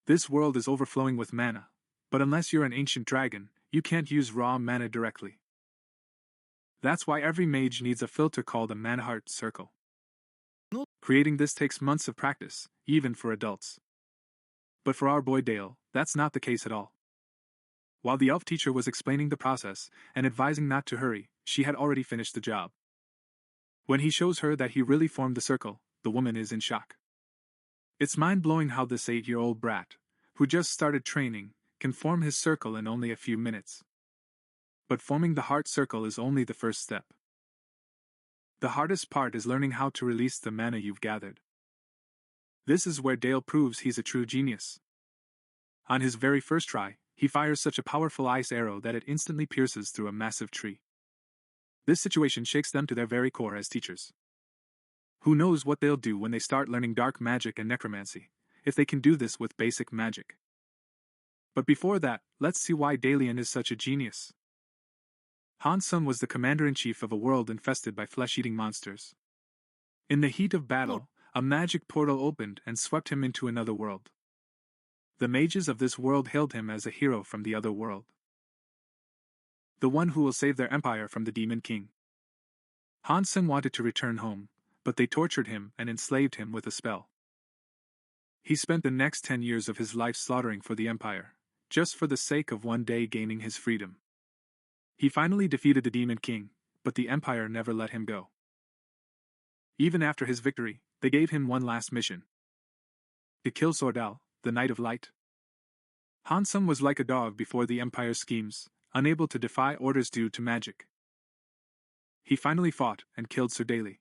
This world is overflowing with mana, but unless you're an ancient dragon, you can't use raw mana directly. That's why every mage needs a filter called a mana heart circle. Creating this takes months of practice, even for adults. But for our boy Dale, that's not the case at all. While the elf teacher was explaining the process and advising not to hurry, she had already finished the job. When he shows her that he really formed the circle, the woman is in shock. It's mind-blowing how this 8-year-old brat, who just started training, can form his circle in only a few minutes. But forming the heart circle is only the first step. The hardest part is learning how to release the mana you've gathered. This is where Dale proves he's a true genius. On his very first try, he fires such a powerful ice arrow that it instantly pierces through a massive tree. This situation shakes them to their very core as teachers. Who knows what they'll do when they start learning dark magic and necromancy, if they can do this with basic magic. But before that, let's see why Dalian is such a genius. Hansung was the commander-in-chief of a world infested by flesh-eating monsters. In the heat of battle, a magic portal opened and swept him into another world. The mages of this world hailed him as a hero from the other world. The one who will save their empire from the Demon King. Hansung wanted to return home, but they tortured him and enslaved him with a spell. He spent the next 10 years of his life slaughtering for the empire, just for the sake of one day gaining his freedom. He finally defeated the Demon King, but the empire never let him go. Even after his victory, they gave him one last mission: to kill Sordal, the Knight of Light. Hansung was like a dog before the empire's schemes, unable to defy orders due to magic. He finally fought and killed Sir Daly.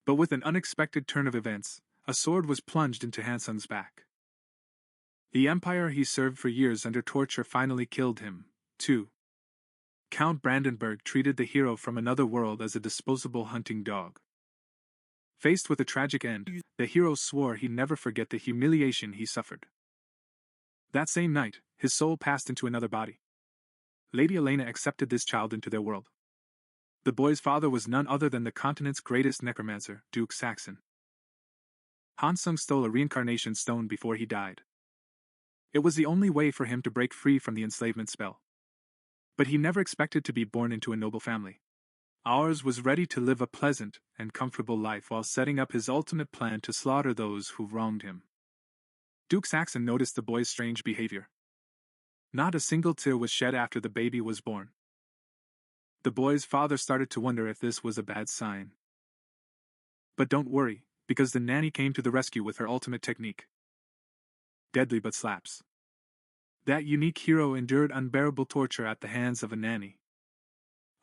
But with an unexpected turn of events, a sword was plunged into Hansung's back. The empire he served for years under torture finally killed him, too. Count Brandenburg treated the hero from another world as a disposable hunting dog. Faced with a tragic end, the hero swore he'd never forget the humiliation he suffered. That same night, his soul passed into another body. Lady Elena accepted this child into their world. The boy's father was none other than the continent's greatest necromancer, Duke Saxon. Hansung stole a reincarnation stone before he died. It was the only way for him to break free from the enslavement spell. But he never expected to be born into a noble family. Ours was ready to live a pleasant and comfortable life while setting up his ultimate plan to slaughter those who wronged him. Duke Saxon noticed the boy's strange behavior. Not a single tear was shed after the baby was born. The boy's father started to wonder if this was a bad sign. But don't worry, because the nanny came to the rescue with her ultimate technique. Deadly but slaps. That unique hero endured unbearable torture at the hands of a nanny.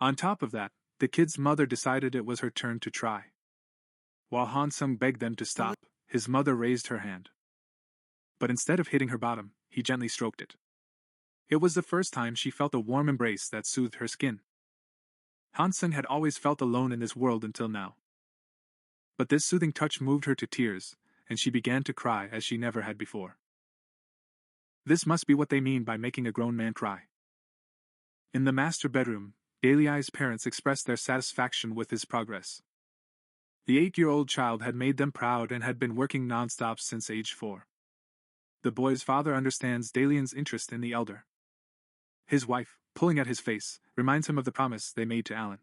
On top of that, the kid's mother decided it was her turn to try. While Hansung begged them to stop, his mother raised her hand. But instead of hitting her bottom, he gently stroked it. It was the first time she felt a warm embrace that soothed her skin. Hansung had always felt alone in this world until now. But this soothing touch moved her to tears, and she began to cry as she never had before. This must be what they mean by making a grown man cry. In the master bedroom, Daliai's parents expressed their satisfaction with his progress. The 8-year-old child had made them proud and had been working non-stop since age 4. The boy's father understands Dalian's interest in the elder. His wife, pulling at his face, reminds him of the promise they made to Alan.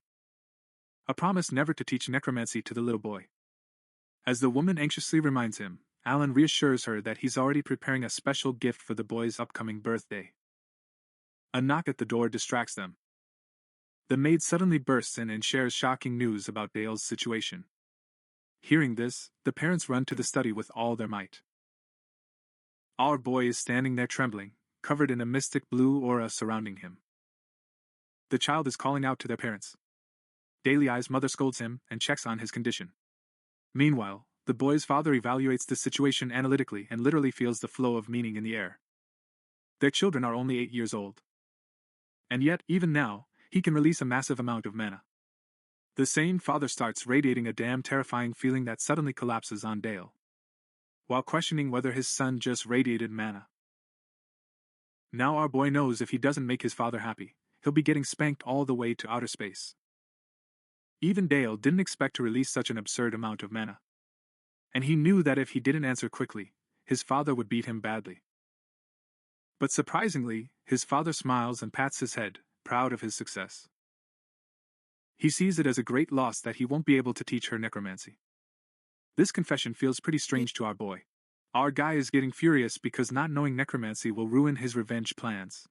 A promise never to teach necromancy to the little boy. As the woman anxiously reminds him, Alan reassures her that he's already preparing a special gift for the boy's upcoming birthday. A knock at the door distracts them. The maid suddenly bursts in and shares shocking news about Dale's situation. Hearing this, the parents run to the study with all their might. Our boy is standing there trembling, covered in a mystic blue aura surrounding him. The child is calling out to their parents. Daliai's mother scolds him and checks on his condition. Meanwhile, the boy's father evaluates the situation analytically and literally feels the flow of meaning in the air. Their children are only 8 years old. And yet, even now, he can release a massive amount of mana. The same father starts radiating a damn terrifying feeling that suddenly collapses on Dale, while questioning whether his son just radiated mana. Now our boy knows if he doesn't make his father happy, he'll be getting spanked all the way to outer space. Even Dale didn't expect to release such an absurd amount of mana. And he knew that if he didn't answer quickly, his father would beat him badly. But surprisingly, his father smiles and pats his head, proud of his success. He sees it as a great loss that he won't be able to teach her necromancy. This confession feels pretty strange to our boy. Our guy is getting furious because not knowing necromancy will ruin his revenge plans.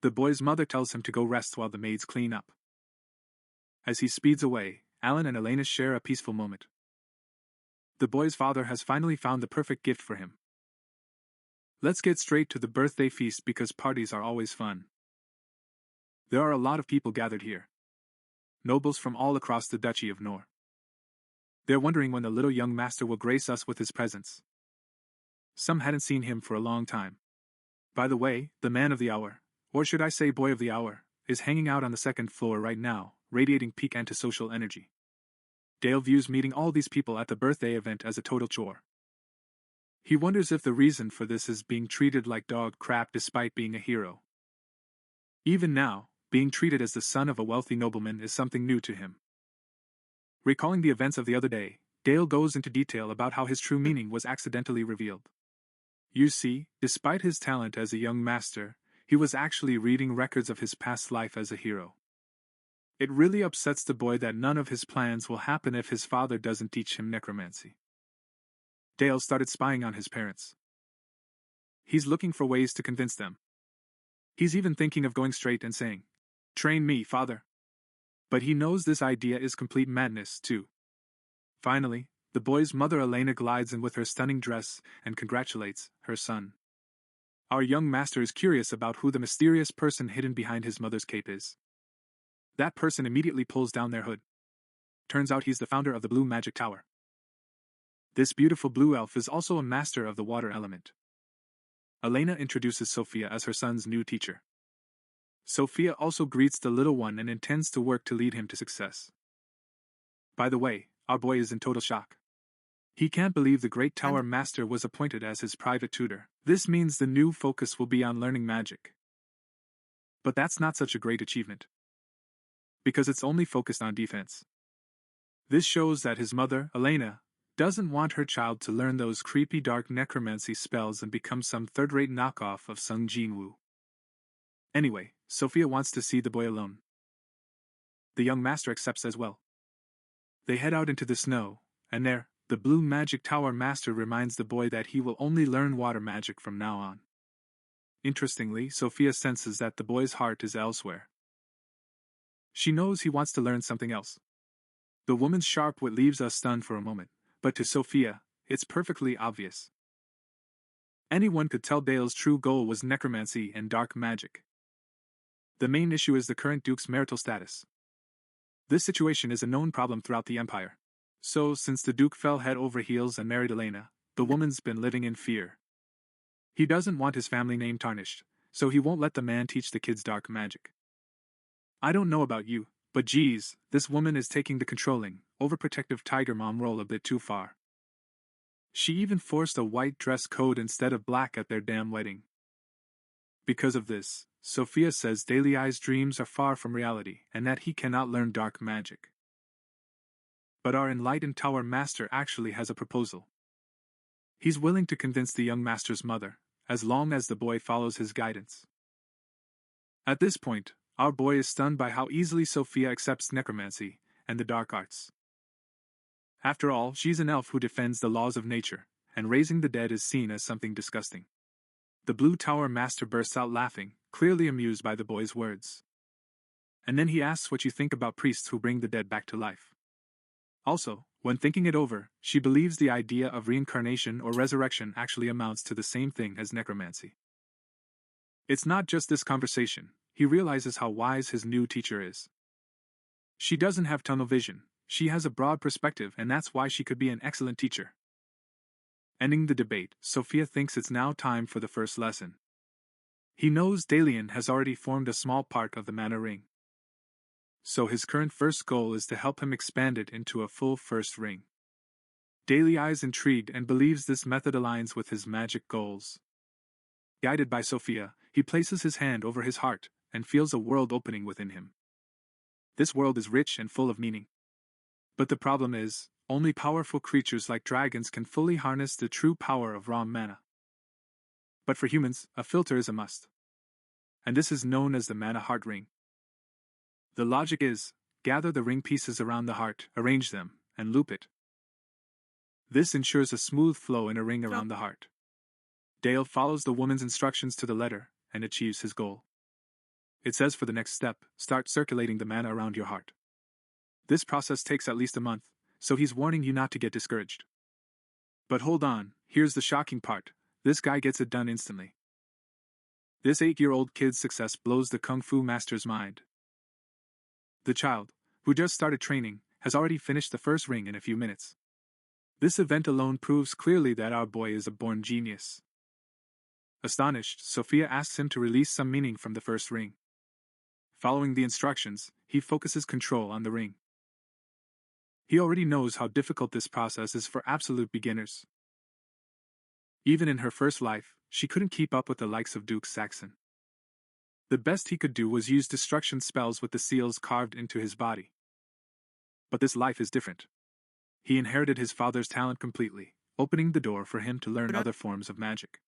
The boy's mother tells him to go rest while the maids clean up. As he speeds away, Alan and Elena share a peaceful moment. The boy's father has finally found the perfect gift for him. Let's get straight to the birthday feast because parties are always fun. There are a lot of people gathered here. Nobles from all across the Duchy of Nor. They're wondering when the little young master will grace us with his presence. Some hadn't seen him for a long time. By the way, the man of the hour, or should I say boy of the hour, is hanging out on the second floor right now, radiating peak antisocial energy. Dale views meeting all these people at the birthday event as a total chore. He wonders if the reason for this is being treated like dog crap despite being a hero. Even now, being treated as the son of a wealthy nobleman is something new to him. Recalling the events of the other day, Dale goes into detail about how his true meaning was accidentally revealed. You see, despite his talent as a young master, he was actually reading records of his past life as a hero. It really upsets the boy that none of his plans will happen if his father doesn't teach him necromancy. Dale started spying on his parents. He's looking for ways to convince them. He's even thinking of going straight and saying, "Train me, father." But he knows this idea is complete madness, too. Finally, the boy's mother Elena glides in with her stunning dress and congratulates her son. Our young master is curious about who the mysterious person hidden behind his mother's cape is. That person immediately pulls down their hood. Turns out he's the founder of the Blue Magic Tower. This beautiful blue elf is also a master of the water element. Elena introduces Sophia as her son's new teacher. Sophia also greets the little one and intends to work to lead him to success. By the way, our boy is in total shock. He can't believe the great tower master was appointed as his private tutor. This means the new focus will be on learning magic. But that's not such a great achievement, because it's only focused on defense. This shows that his mother, Elena, doesn't want her child to learn those creepy dark necromancy spells and become some third-rate knockoff of Sung Jinwoo. Anyway, Sophia wants to see the boy alone. The young master accepts as well. They head out into the snow, and there, the Blue Magic Tower master reminds the boy that he will only learn water magic from now on. Interestingly, Sophia senses that the boy's heart is elsewhere. She knows he wants to learn something else. The woman's sharp wit leaves us stunned for a moment, but to Sophia, it's perfectly obvious. Anyone could tell Dale's true goal was necromancy and dark magic. The main issue is the current Duke's marital status. This situation is a known problem throughout the Empire. So, since the Duke fell head over heels and married Elena, the woman's been living in fear. He doesn't want his family name tarnished, so he won't let the man teach the kids dark magic. I don't know about you, but geez, this woman is taking the controlling, overprotective tiger mom role a bit too far. She even forced a white dress code instead of black at their damn wedding. Because of this, Sophia says Daily Eye's dreams are far from reality and that he cannot learn dark magic. But our enlightened tower master actually has a proposal. He's willing to convince the young master's mother, as long as the boy follows his guidance. At this point, our boy is stunned by how easily Sophia accepts necromancy and the dark arts. After all, she's an elf who defends the laws of nature, and raising the dead is seen as something disgusting. The Blue Tower master bursts out laughing, clearly amused by the boy's words. And then he asks what you think about priests who bring the dead back to life. Also, when thinking it over, she believes the idea of reincarnation or resurrection actually amounts to the same thing as necromancy. It's not just this conversation, he realizes how wise his new teacher is. She doesn't have tunnel vision, she has a broad perspective, and that's why she could be an excellent teacher. Ending the debate, Sophia thinks it's now time for the first lesson. He knows Dalian has already formed a small part of the mana ring. So his current first goal is to help him expand it into a full first ring. Daily Eye is intrigued and believes this method aligns with his magic goals. Guided by Sophia, he places his hand over his heart and feels a world opening within him. This world is rich and full of meaning. But the problem is, only powerful creatures like dragons can fully harness the true power of raw mana. But for humans, a filter is a must. And this is known as the mana heart ring. The logic is, gather the ring pieces around the heart, arrange them, and loop it. This ensures a smooth flow in a ring around the heart. Dale follows the woman's instructions to the letter, and achieves his goal. It says for the next step, start circulating the mana around your heart. This process takes at least a month, so he's warning you not to get discouraged. But hold on, here's the shocking part, this guy gets it done instantly. This 8-year-old kid's success blows the Kung Fu master's mind. The child, who just started training, has already finished the first ring in a few minutes. This event alone proves clearly that our boy is a born genius. Astonished, Sophia asks him to release some meaning from the first ring. Following the instructions, he focuses control on the ring. He already knows how difficult this process is for absolute beginners. Even in her first life, she couldn't keep up with the likes of Duke Saxon. The best he could do was use destruction spells with the seals carved into his body. But this life is different. He inherited his father's talent completely, opening the door for him to learn other forms of magic.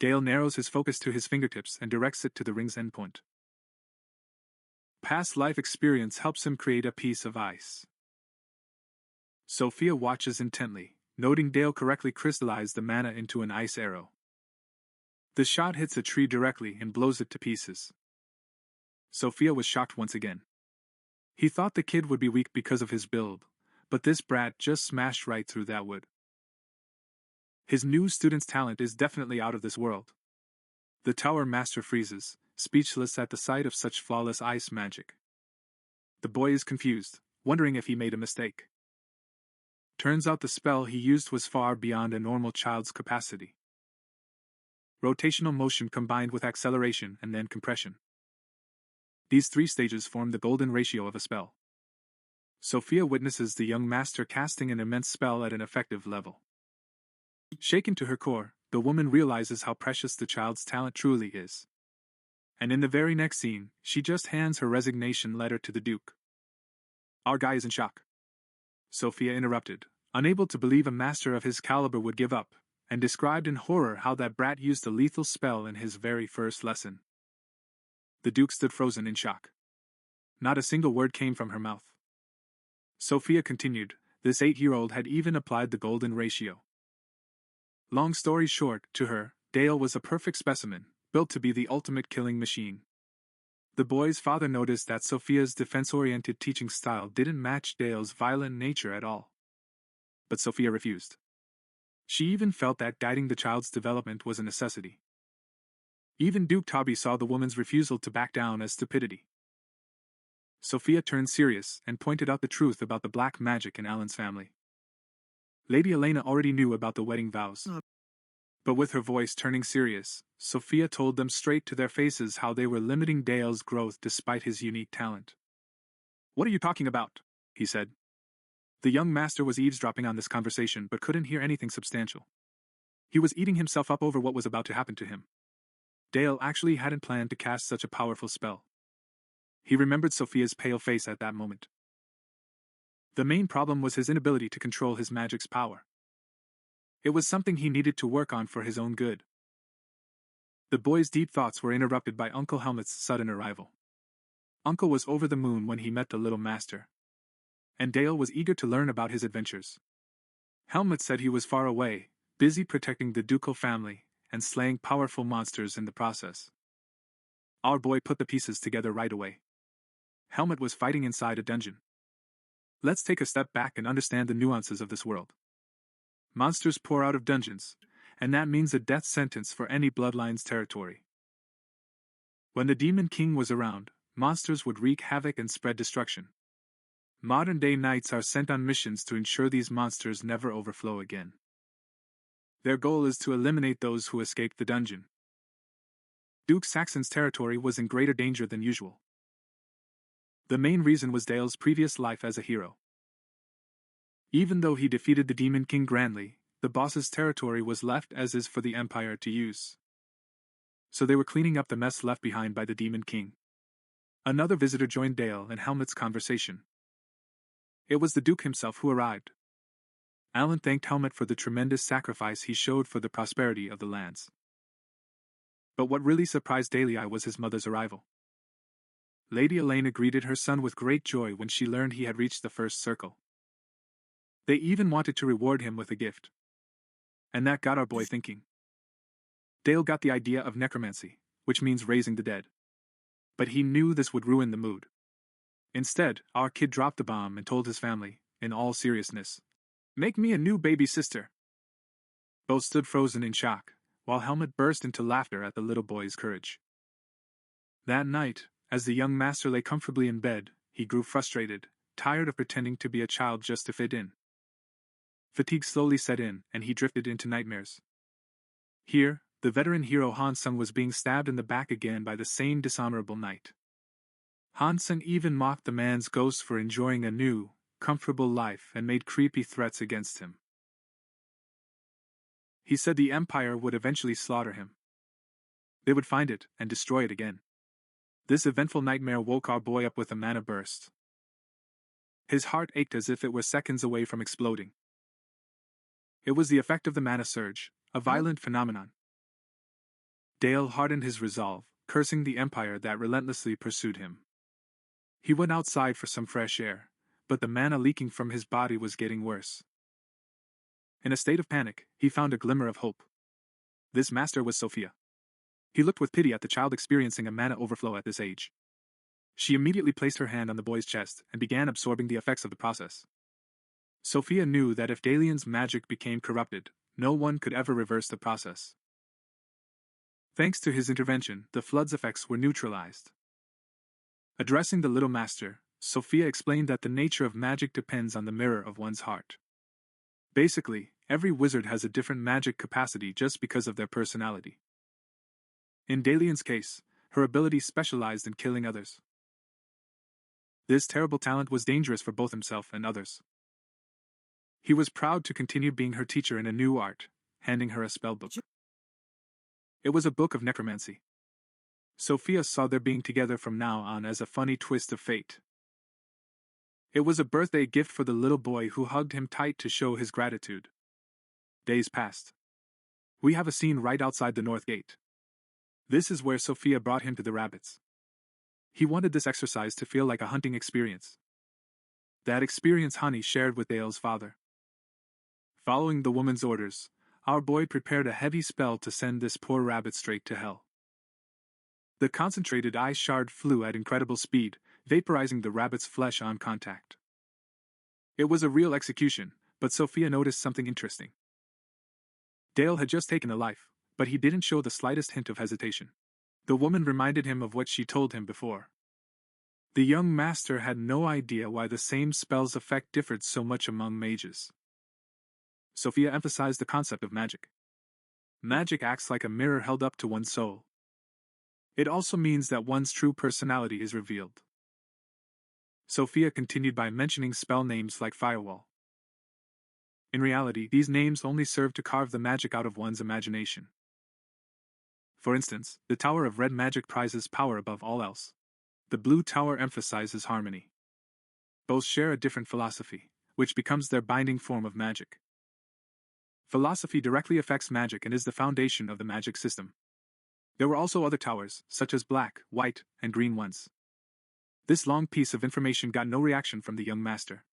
Dale narrows his focus to his fingertips and directs it to the ring's endpoint. Past life experience helps him create a piece of ice. Sophia watches intently, noting Dale correctly crystallize the mana into an ice arrow. The shot hits a tree directly and blows it to pieces. Sophia was shocked once again. He thought the kid would be weak because of his build, but this brat just smashed right through that wood. His new student's talent is definitely out of this world. The tower master freezes, speechless at the sight of such flawless ice magic. The boy is confused, wondering if he made a mistake. Turns out the spell he used was far beyond a normal child's capacity. Rotational motion combined with acceleration and then compression. These 3 stages form the golden ratio of a spell. Sophia witnesses the young master casting an immense spell at an effective level. Shaken to her core, the woman realizes how precious the child's talent truly is. And in the very next scene, she just hands her resignation letter to the Duke. Our guy is in shock. Sophia interrupted, unable to believe a master of his caliber would give up, and described in horror how that brat used a lethal spell in his very first lesson. The Duke stood frozen in shock. Not a single word came from her mouth. Sophia continued, this 8-year-old had even applied the golden ratio. Long story short, to her, Dale was a perfect specimen, built to be the ultimate killing machine. The boy's father noticed that Sophia's defense-oriented teaching style didn't match Dale's violent nature at all. But Sophia refused. She even felt that guiding the child's development was a necessity. Even Duke Tobby saw the woman's refusal to back down as stupidity. Sophia turned serious and pointed out the truth about the black magic in Alan's family. Lady Elena already knew about the wedding vows. But with her voice turning serious, Sophia told them straight to their faces how they were limiting Dale's growth despite his unique talent. What are you talking about? He said. The young master was eavesdropping on this conversation but couldn't hear anything substantial. He was eating himself up over what was about to happen to him. Dale actually hadn't planned to cast such a powerful spell. He remembered Sophia's pale face at that moment. The main problem was his inability to control his magic's power. It was something he needed to work on for his own good. The boy's deep thoughts were interrupted by Uncle Helmut's sudden arrival. Uncle was over the moon when he met the little master. And Dale was eager to learn about his adventures. Helmut said he was far away, busy protecting the ducal family, and slaying powerful monsters in the process. Our boy put the pieces together right away. Helmut was fighting inside a dungeon. Let's take a step back and understand the nuances of this world. Monsters pour out of dungeons, and that means a death sentence for any bloodline's territory. When the Demon King was around, monsters would wreak havoc and spread destruction. Modern-day knights are sent on missions to ensure these monsters never overflow again. Their goal is to eliminate those who escaped the dungeon. Duke Saxon's territory was in greater danger than usual. The main reason was Dale's previous life as a hero. Even though he defeated the Demon King grandly, the boss's territory was left as is for the Empire to use. So they were cleaning up the mess left behind by the Demon King. Another visitor joined Dale and Helmut's conversation. It was the Duke himself who arrived. Alan thanked Helmut for the tremendous sacrifice he showed for the prosperity of the lands. But what really surprised Dahlia was his mother's arrival. Lady Elena greeted her son with great joy when she learned he had reached the first circle. They even wanted to reward him with a gift. And that got our boy thinking. Dale got the idea of necromancy, which means raising the dead. But he knew this would ruin the mood. Instead, our kid dropped the bomb and told his family, in all seriousness, "Make me a new baby sister." Both stood frozen in shock, while Helmut burst into laughter at the little boy's courage. That night, as the young master lay comfortably in bed, he grew frustrated, tired of pretending to be a child just to fit in. Fatigue slowly set in, and he drifted into nightmares. Here, the veteran hero Hansung was being stabbed in the back again by the same dishonorable knight. Hansung even mocked the man's ghost for enjoying a new, comfortable life and made creepy threats against him. He said the Empire would eventually slaughter him. They would find it and destroy it again. This eventful nightmare woke our boy up with a mana burst. His heart ached as if it were seconds away from exploding. It was the effect of the mana surge, a violent phenomenon. Dale hardened his resolve, cursing the Empire that relentlessly pursued him. He went outside for some fresh air, but the mana leaking from his body was getting worse. In a state of panic, he found a glimmer of hope. This master was Sophia. He looked with pity at the child experiencing a mana overflow at this age. She immediately placed her hand on the boy's chest and began absorbing the effects of the process. Sophia knew that if Dalian's magic became corrupted, no one could ever reverse the process. Thanks to his intervention, the flood's effects were neutralized. Addressing the little master, Sophia explained that the nature of magic depends on the mirror of one's heart. Basically, every wizard has a different magic capacity just because of their personality. In Dalian's case, her ability specialized in killing others. This terrible talent was dangerous for both himself and others. He was proud to continue being her teacher in a new art, handing her a spellbook. It was a book of necromancy. Sophia saw their being together from now on as a funny twist of fate. It was a birthday gift for the little boy who hugged him tight to show his gratitude. Days passed. We have a scene right outside the North Gate. This is where Sophia brought him to the rabbits. He wanted this exercise to feel like a hunting experience. That experience Honey shared with Dale's father. Following the woman's orders, our boy prepared a heavy spell to send this poor rabbit straight to hell. The concentrated ice shard flew at incredible speed, vaporizing the rabbit's flesh on contact. It was a real execution, but Sophia noticed something interesting. Dale had just taken a life, but he didn't show the slightest hint of hesitation. The woman reminded him of what she told him before. The young master had no idea why the same spell's effect differed so much among mages. Sophia emphasized the concept of magic. Magic acts like a mirror held up to one's soul. It also means that one's true personality is revealed. Sophia continued by mentioning spell names like Firewall. In reality, these names only serve to carve the magic out of one's imagination. For instance, the Tower of Red Magic prizes power above all else. The Blue Tower emphasizes harmony. Both share a different philosophy, which becomes their binding form of magic. Philosophy directly affects magic and is the foundation of the magic system. There were also other towers, such as black, white, and green ones. This long piece of information got no reaction from the young master.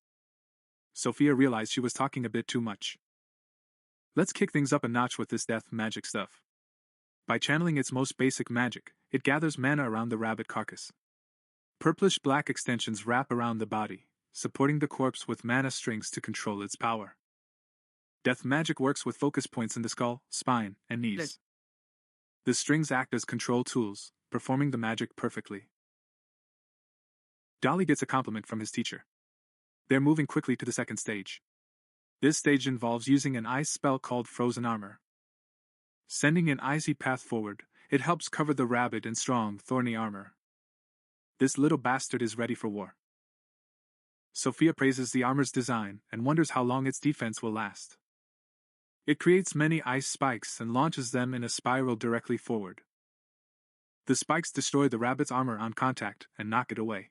Sophia realized she was talking a bit too much. Let's kick things up a notch with this death magic stuff. By channeling its most basic magic, it gathers mana around the rabbit carcass. Purplish-black extensions wrap around the body, supporting the corpse with mana strings to control its power. Death magic works with focus points in the skull, spine, and knees. The strings act as control tools, performing the magic perfectly. Dolly gets a compliment from his teacher. They're moving quickly to the second stage. This stage involves using an ice spell called Frozen Armor. Sending an icy path forward, it helps cover the rabbit in strong, thorny armor. This little bastard is ready for war. Sophia praises the armor's design and wonders how long its defense will last. It creates many ice spikes and launches them in a spiral directly forward. The spikes destroy the rabbit's armor on contact and knock it away.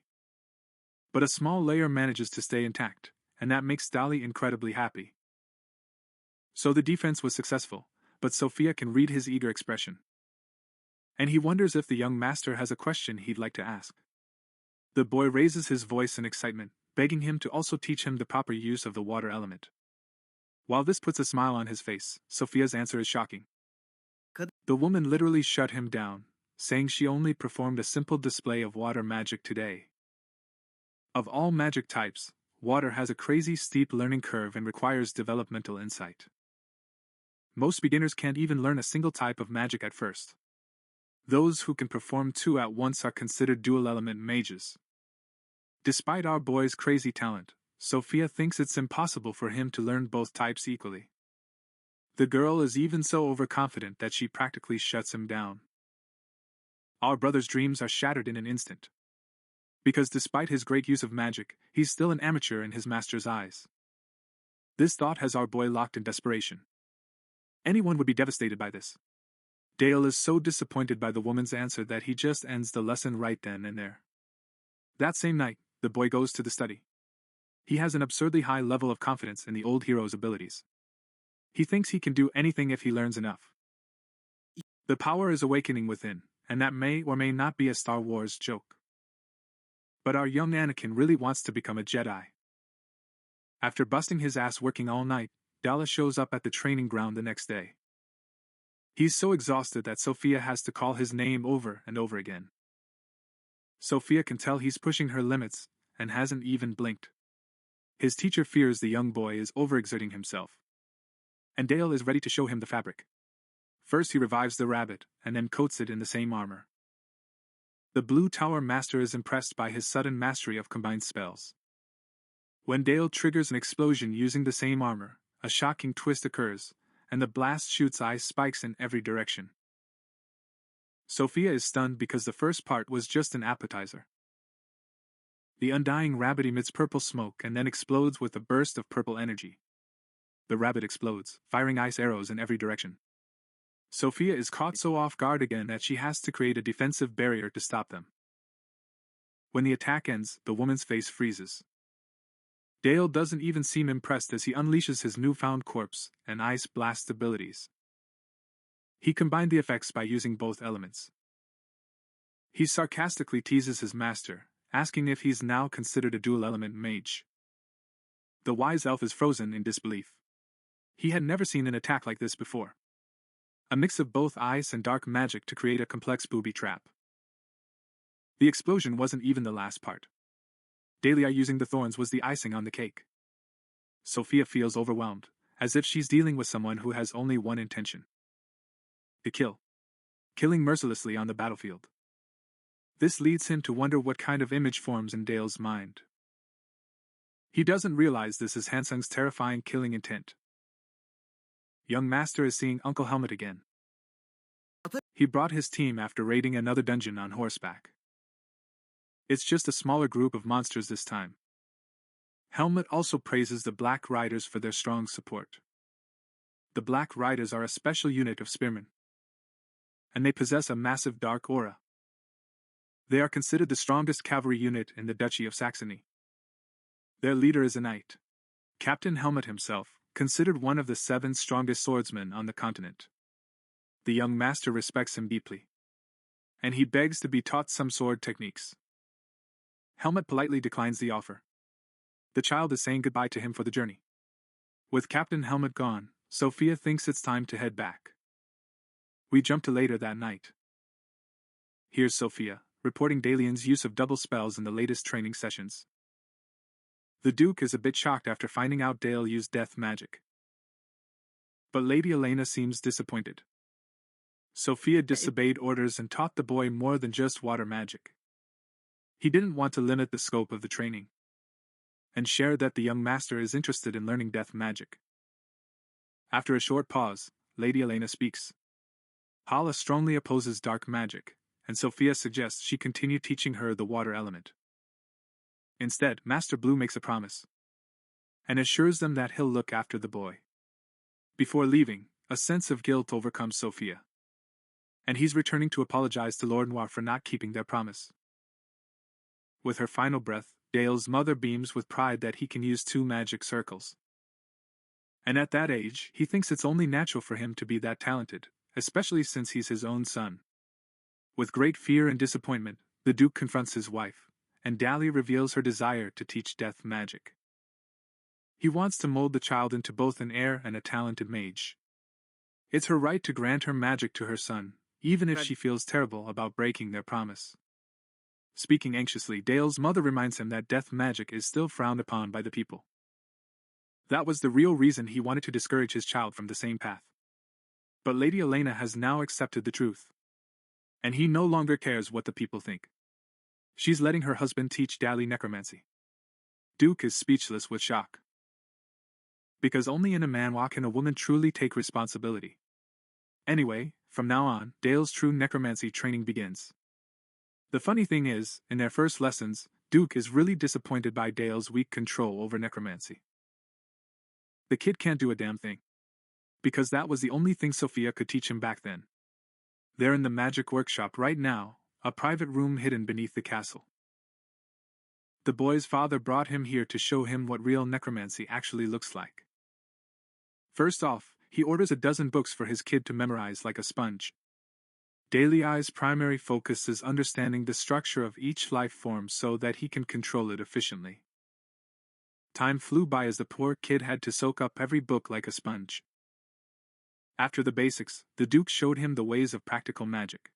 But a small layer manages to stay intact, and that makes Dolly incredibly happy. So the defense was successful, but Sophia can read his eager expression. And he wonders if the young master has a question he'd like to ask. The boy raises his voice in excitement, begging him to also teach him the proper use of the water element. While this puts a smile on his face, Sophia's answer is shocking. The woman literally shut him down, saying she only performed a simple display of water magic today. Of all magic types, water has a crazy steep learning curve and requires developmental insight. Most beginners can't even learn a single type of magic at first. Those who can perform two at once are considered dual-element mages. Despite our boy's crazy talent, Sophia thinks it's impossible for him to learn both types equally. The girl is even so overconfident that she practically shuts him down. Our brother's dreams are shattered in an instant. Because despite his great use of magic, he's still an amateur in his master's eyes. This thought has our boy locked in desperation. Anyone would be devastated by this. Dale is so disappointed by the woman's answer that he just ends the lesson right then and there. That same night, the boy goes to the study. He has an absurdly high level of confidence in the old hero's abilities. He thinks he can do anything if he learns enough. The power is awakening within, and that may or may not be a Star Wars joke. But our young Anakin really wants to become a Jedi. After busting his ass working all night, Dala shows up at the training ground the next day. He's so exhausted that Sophia has to call his name over and over again. Sophia can tell he's pushing her limits, and hasn't even blinked. His teacher fears the young boy is overexerting himself. And Dale is ready to show him the fabric. First he revives the rabbit, and then coats it in the same armor. The Blue Tower Master is impressed by his sudden mastery of combined spells. When Dale triggers an explosion using the same armor, a shocking twist occurs, and the blast shoots ice spikes in every direction. Sophia is stunned because the first part was just an appetizer. The undying rabbit emits purple smoke and then explodes with a burst of purple energy. The rabbit explodes, firing ice arrows in every direction. Sophia is caught so off guard again that she has to create a defensive barrier to stop them. When the attack ends, the woman's face freezes. Dale doesn't even seem impressed as he unleashes his newfound corpse and ice blast abilities. He combined the effects by using both elements. He sarcastically teases his master, asking if he's now considered a dual-element mage. The wise elf is frozen in disbelief. He had never seen an attack like this before. A mix of both ice and dark magic to create a complex booby trap. The explosion wasn't even the last part. Dahlia using the thorns was the icing on the cake. Sophia feels overwhelmed, as if she's dealing with someone who has only one intention: to kill. Killing mercilessly on the battlefield. This leads him to wonder what kind of image forms in Dale's mind. He doesn't realize this is Hansung's terrifying killing intent. Young Master is seeing Uncle Helmut again. He brought his team after raiding another dungeon on horseback. It's just a smaller group of monsters this time. Helmut also praises the Black Riders for their strong support. The Black Riders are a special unit of spearmen. And they possess a massive dark aura. They are considered the strongest cavalry unit in the Duchy of Saxony. Their leader is a knight. Captain Helmut himself, considered one of the 7 strongest swordsmen on the continent. The young master respects him deeply. And he begs to be taught some sword techniques. Helmut politely declines the offer. The child is saying goodbye to him for the journey. With Captain Helmut gone, Sophia thinks it's time to head back. We jump to later that night. Here's Sophia, reporting Dalian's use of double spells in the latest training sessions. The Duke is a bit shocked after finding out Dale used death magic. But Lady Elena seems disappointed. Sophia disobeyed orders and taught the boy more than just water magic. He didn't want to limit the scope of the training, and shared that the young master is interested in learning death magic. After a short pause, Lady Elena speaks. Hala strongly opposes dark magic, and Sophia suggests she continue teaching her the water element. Instead, Master Blue makes a promise, and assures them that he'll look after the boy. Before leaving, a sense of guilt overcomes Sophia, and he's returning to apologize to Lord Noir for not keeping their promise. With her final breath, Dale's mother beams with pride that he can use 2 magic circles. And at that age, he thinks it's only natural for him to be that talented, especially since he's his own son. With great fear and disappointment, the Duke confronts his wife, and Dali reveals her desire to teach death magic. He wants to mold the child into both an heir and a talented mage. It's her right to grant her magic to her son, even if she feels terrible about breaking their promise. Speaking anxiously, Dale's mother reminds him that death magic is still frowned upon by the people. That was the real reason he wanted to discourage his child from the same path. But Lady Elena has now accepted the truth. And he no longer cares what the people think. She's letting her husband teach Dali necromancy. Duke is speechless with shock. Because only in a manhwa can a woman truly take responsibility. Anyway, from now on, Dale's true necromancy training begins. The funny thing is, in their first lessons, Duke is really disappointed by Dale's weak control over necromancy. The kid can't do a damn thing. Because that was the only thing Sophia could teach him back then. They're in the magic workshop right now, a private room hidden beneath the castle. The boy's father brought him here to show him what real necromancy actually looks like. First off, he orders a dozen books for his kid to memorize like a sponge. Dali's primary focus is understanding the structure of each life form so that he can control it efficiently. Time flew by as the poor kid had to soak up every book like a sponge. After the basics, the Duke showed him the ways of practical magic.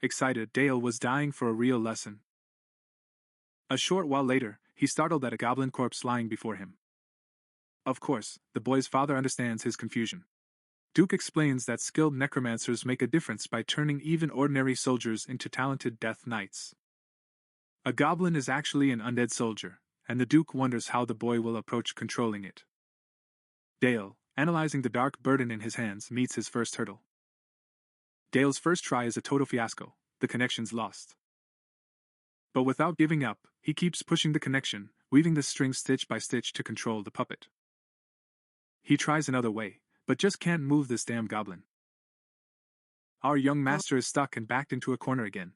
Excited, Dale was dying for a real lesson. A short while later, he startled at a goblin corpse lying before him. Of course, the boy's father understands his confusion. Duke explains that skilled necromancers make a difference by turning even ordinary soldiers into talented death knights. A goblin is actually an undead soldier, and the Duke wonders how the boy will approach controlling it. Dale, analyzing the dark burden in his hands, meets his first hurdle. Dale's first try is a total fiasco, the connection's lost. But without giving up, he keeps pushing the connection, weaving the string stitch by stitch to control the puppet. He tries another way, but just can't move this damn goblin. Our young master is stuck and backed into a corner again.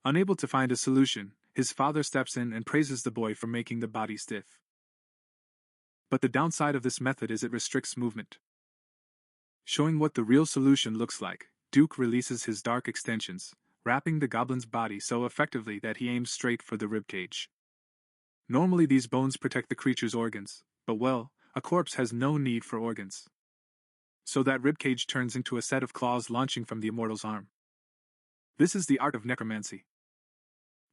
Unable to find a solution, his father steps in and praises the boy for making the body stiff. But the downside of this method is it restricts movement. Showing what the real solution looks like, Duke releases his dark extensions, wrapping the goblin's body so effectively that he aims straight for the ribcage. Normally these bones protect the creature's organs, but well, a corpse has no need for organs. So that ribcage turns into a set of claws launching from the immortal's arm. This is the art of necromancy.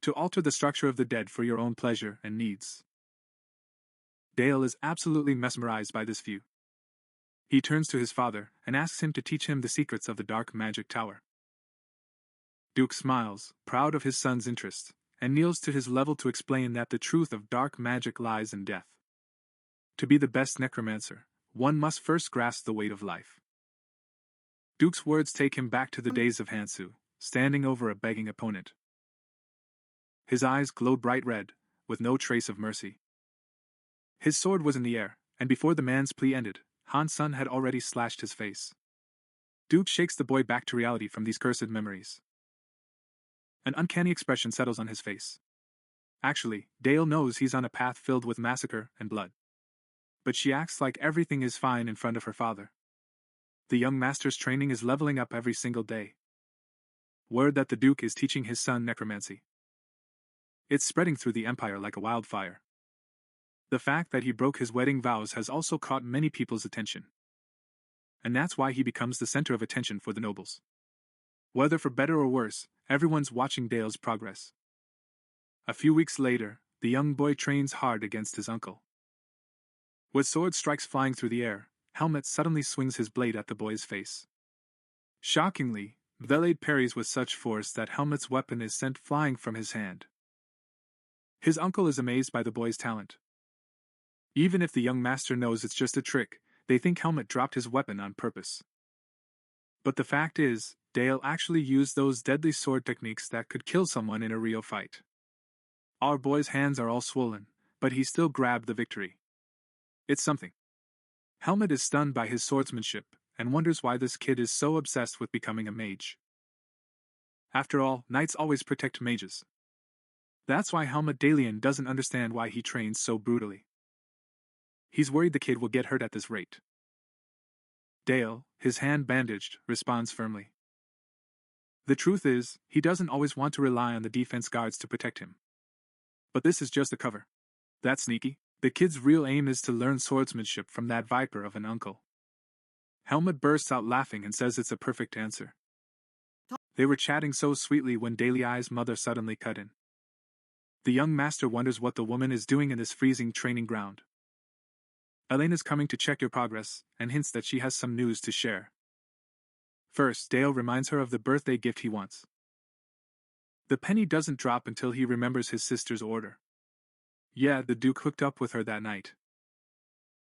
To alter the structure of the dead for your own pleasure and needs. Dale is absolutely mesmerized by this view. He turns to his father and asks him to teach him the secrets of the dark magic tower. Duke smiles, proud of his son's interest, and kneels to his level to explain that the truth of dark magic lies in death. To be the best necromancer, one must first grasp the weight of life. Duke's words take him back to the days of Hansung, standing over a begging opponent. His eyes glowed bright red, with no trace of mercy. His sword was in the air, and before the man's plea ended, Hansung had already slashed his face. Duke shakes the boy back to reality from these cursed memories. An uncanny expression settles on his face. Actually, Dale knows he's on a path filled with massacre and blood. But she acts like everything is fine in front of her father. The young master's training is leveling up every single day. Word that the Duke is teaching his son necromancy. It's spreading through the empire like a wildfire. The fact that he broke his wedding vows has also caught many people's attention. And that's why he becomes the center of attention for the nobles. Whether for better or worse, everyone's watching Dale's progress. A few weeks later, the young boy trains hard against his uncle. With sword strikes flying through the air, Helmet suddenly swings his blade at the boy's face. Shockingly, Velade parries with such force that Helmet's weapon is sent flying from his hand. His uncle is amazed by the boy's talent. Even if the young master knows it's just a trick, they think Helmet dropped his weapon on purpose. But the fact is, Dale actually used those deadly sword techniques that could kill someone in a real fight. Our boy's hands are all swollen, but he still grabbed the victory. It's something. Helmet is stunned by his swordsmanship, and wonders why this kid is so obsessed with becoming a mage. After all, knights always protect mages. That's why Helmet Dalian doesn't understand why he trains so brutally. He's worried the kid will get hurt at this rate. Dale, his hand bandaged, responds firmly. The truth is, he doesn't always want to rely on the defense guards to protect him. But this is just a cover. That's sneaky. The kid's real aim is to learn swordsmanship from that viper of an uncle. Helmut bursts out laughing and says it's a perfect answer. They were chatting so sweetly when Daily Eye's mother suddenly cut in. The young master wonders what the woman is doing in this freezing training ground. Elena's coming to check your progress, and hints that she has some news to share. First, Dale reminds her of the birthday gift he wants. The penny doesn't drop until he remembers his sister's order. Yeah, the Duke hooked up with her that night.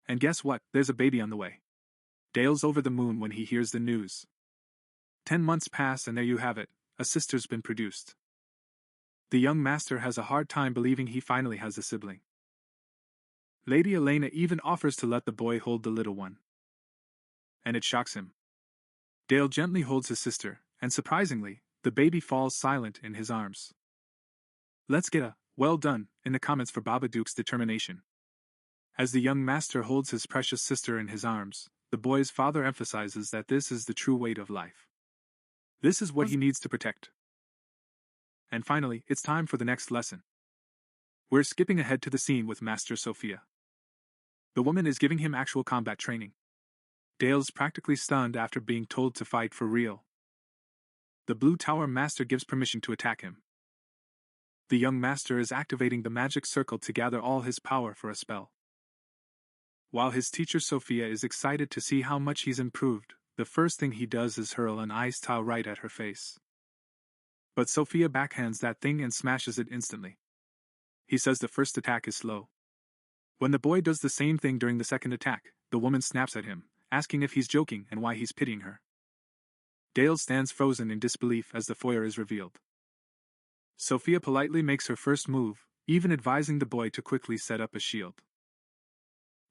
And guess what? There's a baby on the way. Dale's over the moon when he hears the news. 10 months pass and there you have it, a sister's been produced. The young master has a hard time believing he finally has a sibling. Lady Elena even offers to let the boy hold the little one. And it shocks him. Dale gently holds his sister, and surprisingly, the baby falls silent in his arms. Let's get a well done in the comments for Babadook's determination. As the young master holds his precious sister in his arms, the boy's father emphasizes that this is the true weight of life. This is what he needs to protect. And finally, it's time for the next lesson. We're skipping ahead to the scene with Master Sophia. The woman is giving him actual combat training. Dale's practically stunned after being told to fight for real. The Blue Tower Master gives permission to attack him. The young master is activating the magic circle to gather all his power for a spell. While his teacher Sophia is excited to see how much he's improved, the first thing he does is hurl an ice towel right at her face. But Sophia backhands that thing and smashes it instantly. He says the first attack is slow. When the boy does the same thing during the second attack, the woman snaps at him, asking if he's joking and why he's pitying her. Dale stands frozen in disbelief as the foyer is revealed. Sophia politely makes her first move, even advising the boy to quickly set up a shield.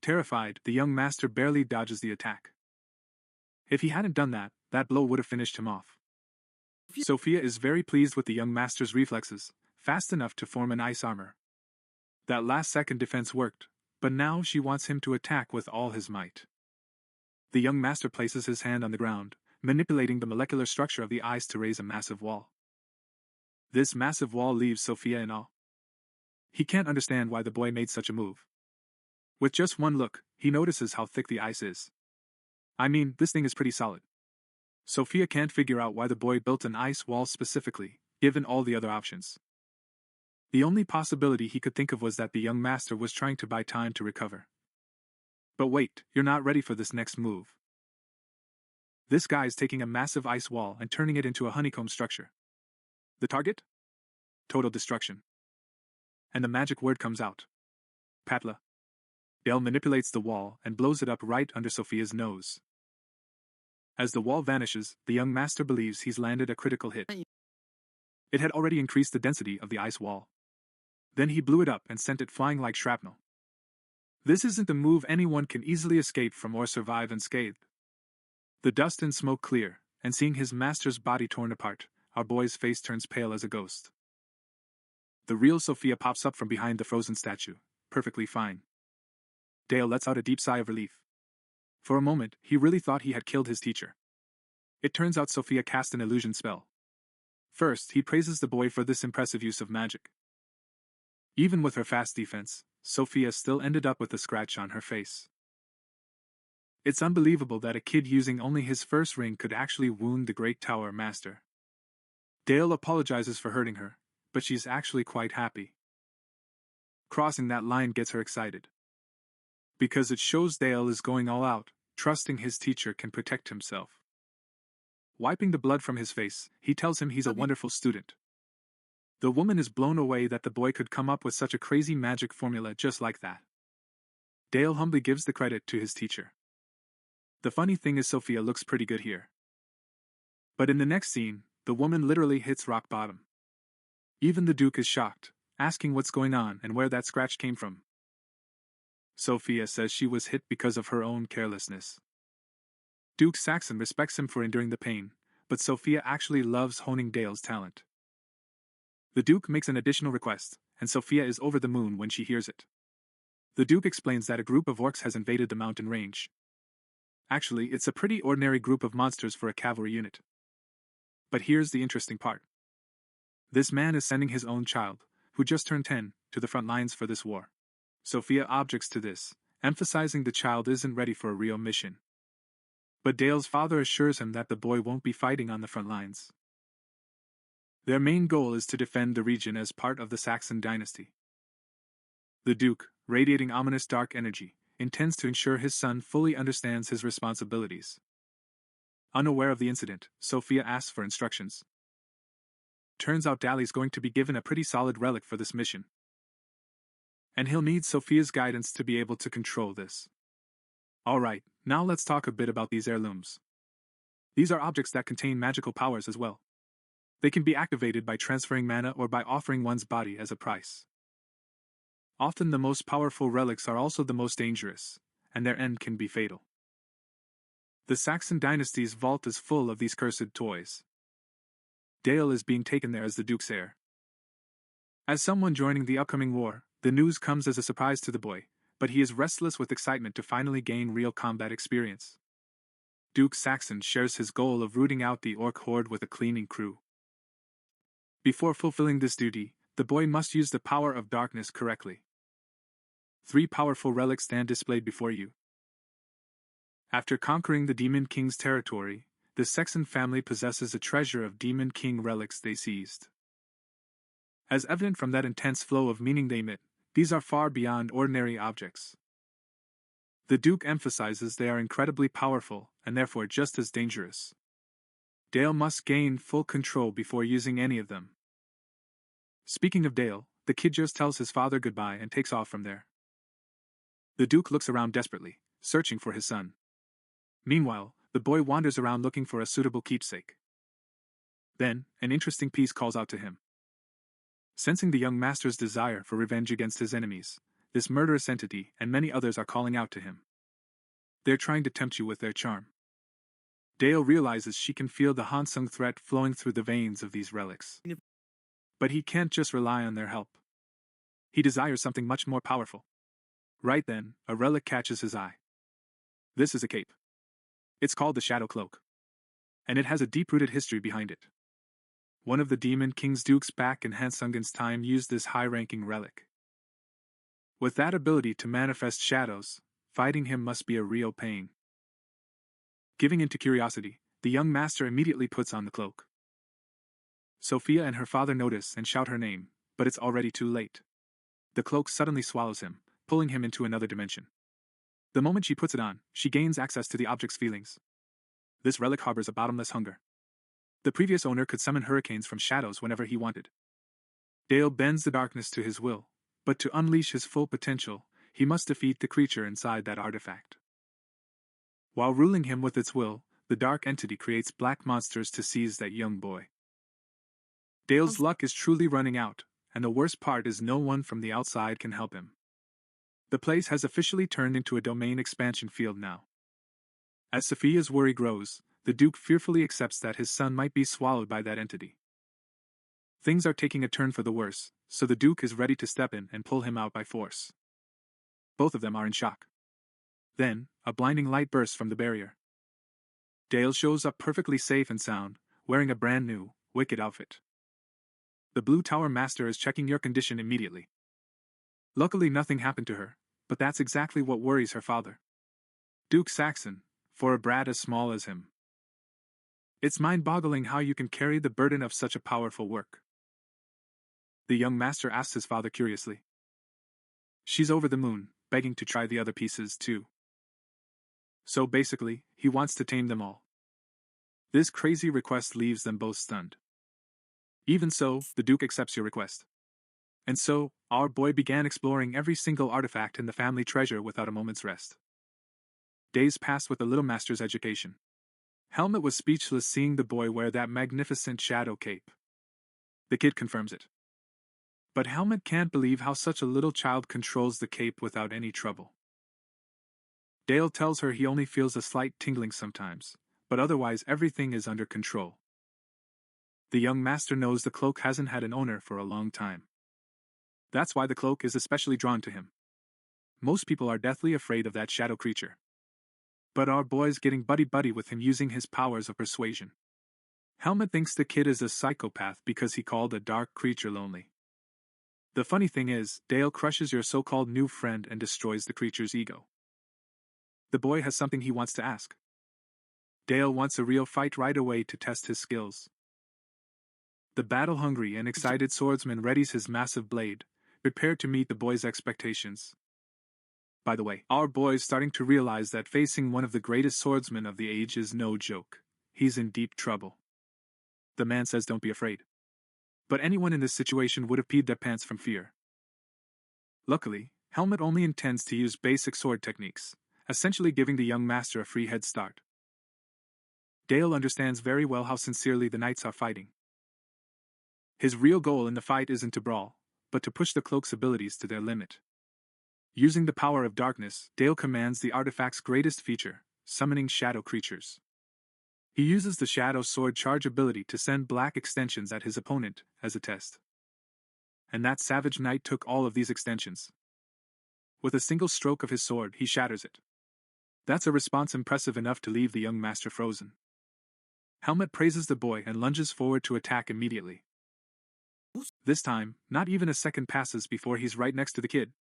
Terrified, the young master barely dodges the attack. If he hadn't done that, that blow would have finished him off. Sophia is very pleased with the young master's reflexes, fast enough to form an ice armor. That last-second defense worked, but now she wants him to attack with all his might. The young master places his hand on the ground, manipulating the molecular structure of the ice to raise a massive wall. This massive wall leaves Sophia in awe. He can't understand why the boy made such a move. With just one look, he notices how thick the ice is. I mean, this thing is pretty solid. Sophia can't figure out why the boy built an ice wall specifically, given all the other options. The only possibility he could think of was that the young master was trying to buy time to recover. But wait, you're not ready for this next move. This guy's taking a massive ice wall and turning it into a honeycomb structure. The target? Total destruction. And the magic word comes out. Patla. Dale manipulates the wall and blows it up right under Sophia's nose. As the wall vanishes, the young master believes he's landed a critical hit. It had already increased the density of the ice wall. Then he blew it up and sent it flying like shrapnel. This isn't a move anyone can easily escape from or survive unscathed. The dust and smoke clear, and seeing his master's body torn apart, our boy's face turns pale as a ghost. The real Sophia pops up from behind the frozen statue, perfectly fine. Dale lets out a deep sigh of relief. For a moment, he really thought he had killed his teacher. It turns out Sophia cast an illusion spell. First, he praises the boy for this impressive use of magic. Even with her fast defense, Sophia still ended up with a scratch on her face. It's unbelievable that a kid using only his first ring could actually wound the Great Tower Master. Dale apologizes for hurting her, but she's actually quite happy. Crossing that line gets her excited. Because it shows Dale is going all out, trusting his teacher can protect himself. Wiping the blood from his face, he tells him he's a wonderful student. The woman is blown away that the boy could come up with such a crazy magic formula just like that. Dale humbly gives the credit to his teacher. The funny thing is Sophia looks pretty good here. But in the next scene, the woman literally hits rock bottom. Even the Duke is shocked, asking what's going on and where that scratch came from. Sophia says she was hit because of her own carelessness. Duke Saxon respects him for enduring the pain, but Sophia actually loves honing Dale's talent. The Duke makes an additional request, and Sophia is over the moon when she hears it. The Duke explains that a group of orcs has invaded the mountain range. Actually, it's a pretty ordinary group of monsters for a cavalry unit. But here's the interesting part. This man is sending his own child, who just turned 10, to the front lines for this war. Sophia objects to this, emphasizing the child isn't ready for a real mission. But Dale's father assures him that the boy won't be fighting on the front lines. Their main goal is to defend the region as part of the Saxon dynasty. The Duke, radiating ominous dark energy, intends to ensure his son fully understands his responsibilities. Unaware of the incident, Sophia asks for instructions. Turns out Dali's going to be given a pretty solid relic for this mission. And he'll need Sophia's guidance to be able to control this. Alright, now let's talk a bit about these heirlooms. These are objects that contain magical powers as well. They can be activated by transferring mana or by offering one's body as a price. Often the most powerful relics are also the most dangerous, and their end can be fatal. The Saxon dynasty's vault is full of these cursed toys. Dale is being taken there as the Duke's heir. As someone joining the upcoming war, the news comes as a surprise to the boy, but he is restless with excitement to finally gain real combat experience. Duke Saxon shares his goal of rooting out the orc horde with a cleaning crew. Before fulfilling this duty, the boy must use the power of darkness correctly. 3 powerful relics stand displayed before you. After conquering the Demon King's territory, the Saxon family possesses a treasure of Demon King relics they seized. As evident from that intense flow of meaning they emit, these are far beyond ordinary objects. The Duke emphasizes they are incredibly powerful, and therefore just as dangerous. Dale must gain full control before using any of them. Speaking of Dale, the kid just tells his father goodbye and takes off from there. The Duke looks around desperately, searching for his son. Meanwhile, the boy wanders around looking for a suitable keepsake. Then, an interesting piece calls out to him. Sensing the young master's desire for revenge against his enemies, this murderous entity and many others are calling out to him. They're trying to tempt you with their charm. Dale realizes she can feel the Hansung threat flowing through the veins of these relics. But he can't just rely on their help. He desires something much more powerful. Right then, a relic catches his eye. This is a cape. It's called the Shadow Cloak. And it has a deep-rooted history behind it. One of the Demon King's dukes back in Hansungen's time used this high-ranking relic. With that ability to manifest shadows, fighting him must be a real pain. Giving into curiosity, the young master immediately puts on the cloak. Sophia and her father notice and shout her name, but it's already too late. The cloak suddenly swallows him, pulling him into another dimension. The moment she puts it on, she gains access to the object's feelings. This relic harbors a bottomless hunger. The previous owner could summon hurricanes from shadows whenever he wanted. Dale bends the darkness to his will, but to unleash his full potential, he must defeat the creature inside that artifact. While ruling him with its will, the dark entity creates black monsters to seize that young boy. Dale's luck is truly running out, and the worst part is no one from the outside can help him. The place has officially turned into a domain expansion field now. As Sophia's worry grows, the Duke fearfully accepts that his son might be swallowed by that entity. Things are taking a turn for the worse, so the Duke is ready to step in and pull him out by force. Both of them are in shock. Then, a blinding light bursts from the barrier. Dale shows up perfectly safe and sound, wearing a brand new, wicked outfit. The Blue Tower Master is checking your condition immediately. Luckily nothing happened to her, but that's exactly what worries her father. Duke Saxon, for a brat as small as him. It's mind-boggling how you can carry the burden of such a powerful work. The young master asks his father curiously. She's over the moon, begging to try the other pieces too. So basically, he wants to tame them all. This crazy request leaves them both stunned. Even so, the Duke accepts your request. And so, our boy began exploring every single artifact in the family treasure without a moment's rest. Days passed with the little master's education. Helmet was speechless seeing the boy wear that magnificent shadow cape. The kid confirms it. But Helmet can't believe how such a little child controls the cape without any trouble. Dale tells her he only feels a slight tingling sometimes, but otherwise everything is under control. The young master knows the cloak hasn't had an owner for a long time. That's why the cloak is especially drawn to him. most people are deathly afraid of that shadow creature. But our boy's getting buddy-buddy with him using his powers of persuasion. Helmet thinks the kid is a psychopath because he called a dark creature lonely. The funny thing is, Dale crushes your so-called new friend and destroys the creature's ego. The boy has something he wants to ask. Dale wants a real fight right away to test his skills. The battle-hungry and excited swordsman readies his massive blade, prepared to meet the boy's expectations. By the way, our boy's starting to realize that facing one of the greatest swordsmen of the age is no joke. He's in deep trouble. The man says don't be afraid. But anyone in this situation would have peed their pants from fear. Luckily, Helmet only intends to use basic sword techniques, essentially giving the young master a free head start. Dale understands very well how sincerely the knights are fighting. His real goal in the fight isn't to brawl, but to push the Cloak's abilities to their limit. Using the power of darkness, Dale commands the artifact's greatest feature, summoning shadow creatures. He uses the Shadow Sword charge ability to send black extensions at his opponent, as a test. And that savage knight took all of these extensions. With a single stroke of his sword, he shatters it. That's a response impressive enough to leave the young master frozen. Helmet praises the boy and lunges forward to attack immediately. This time, not even a second passes before he's right next to the kid.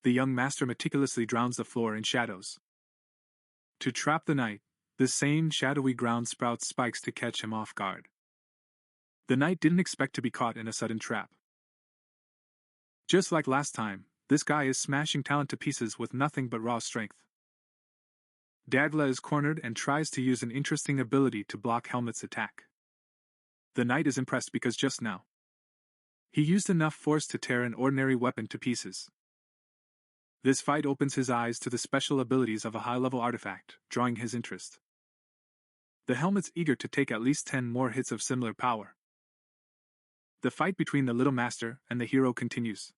The young master meticulously drowns the floor in shadows. To trap the knight, the same shadowy ground sprouts spikes to catch him off guard. The knight didn't expect to be caught in a sudden trap. Just like last time, this guy is smashing talent to pieces with nothing but raw strength. Dagla is cornered and tries to use an interesting ability to block Helmet's attack. The knight is impressed because just now, he used enough force to tear an ordinary weapon to pieces. This fight opens his eyes to the special abilities of a high-level artifact, drawing his interest. The Helmet's eager to take at least 10 more hits of similar power. The fight between the little master and the hero continues.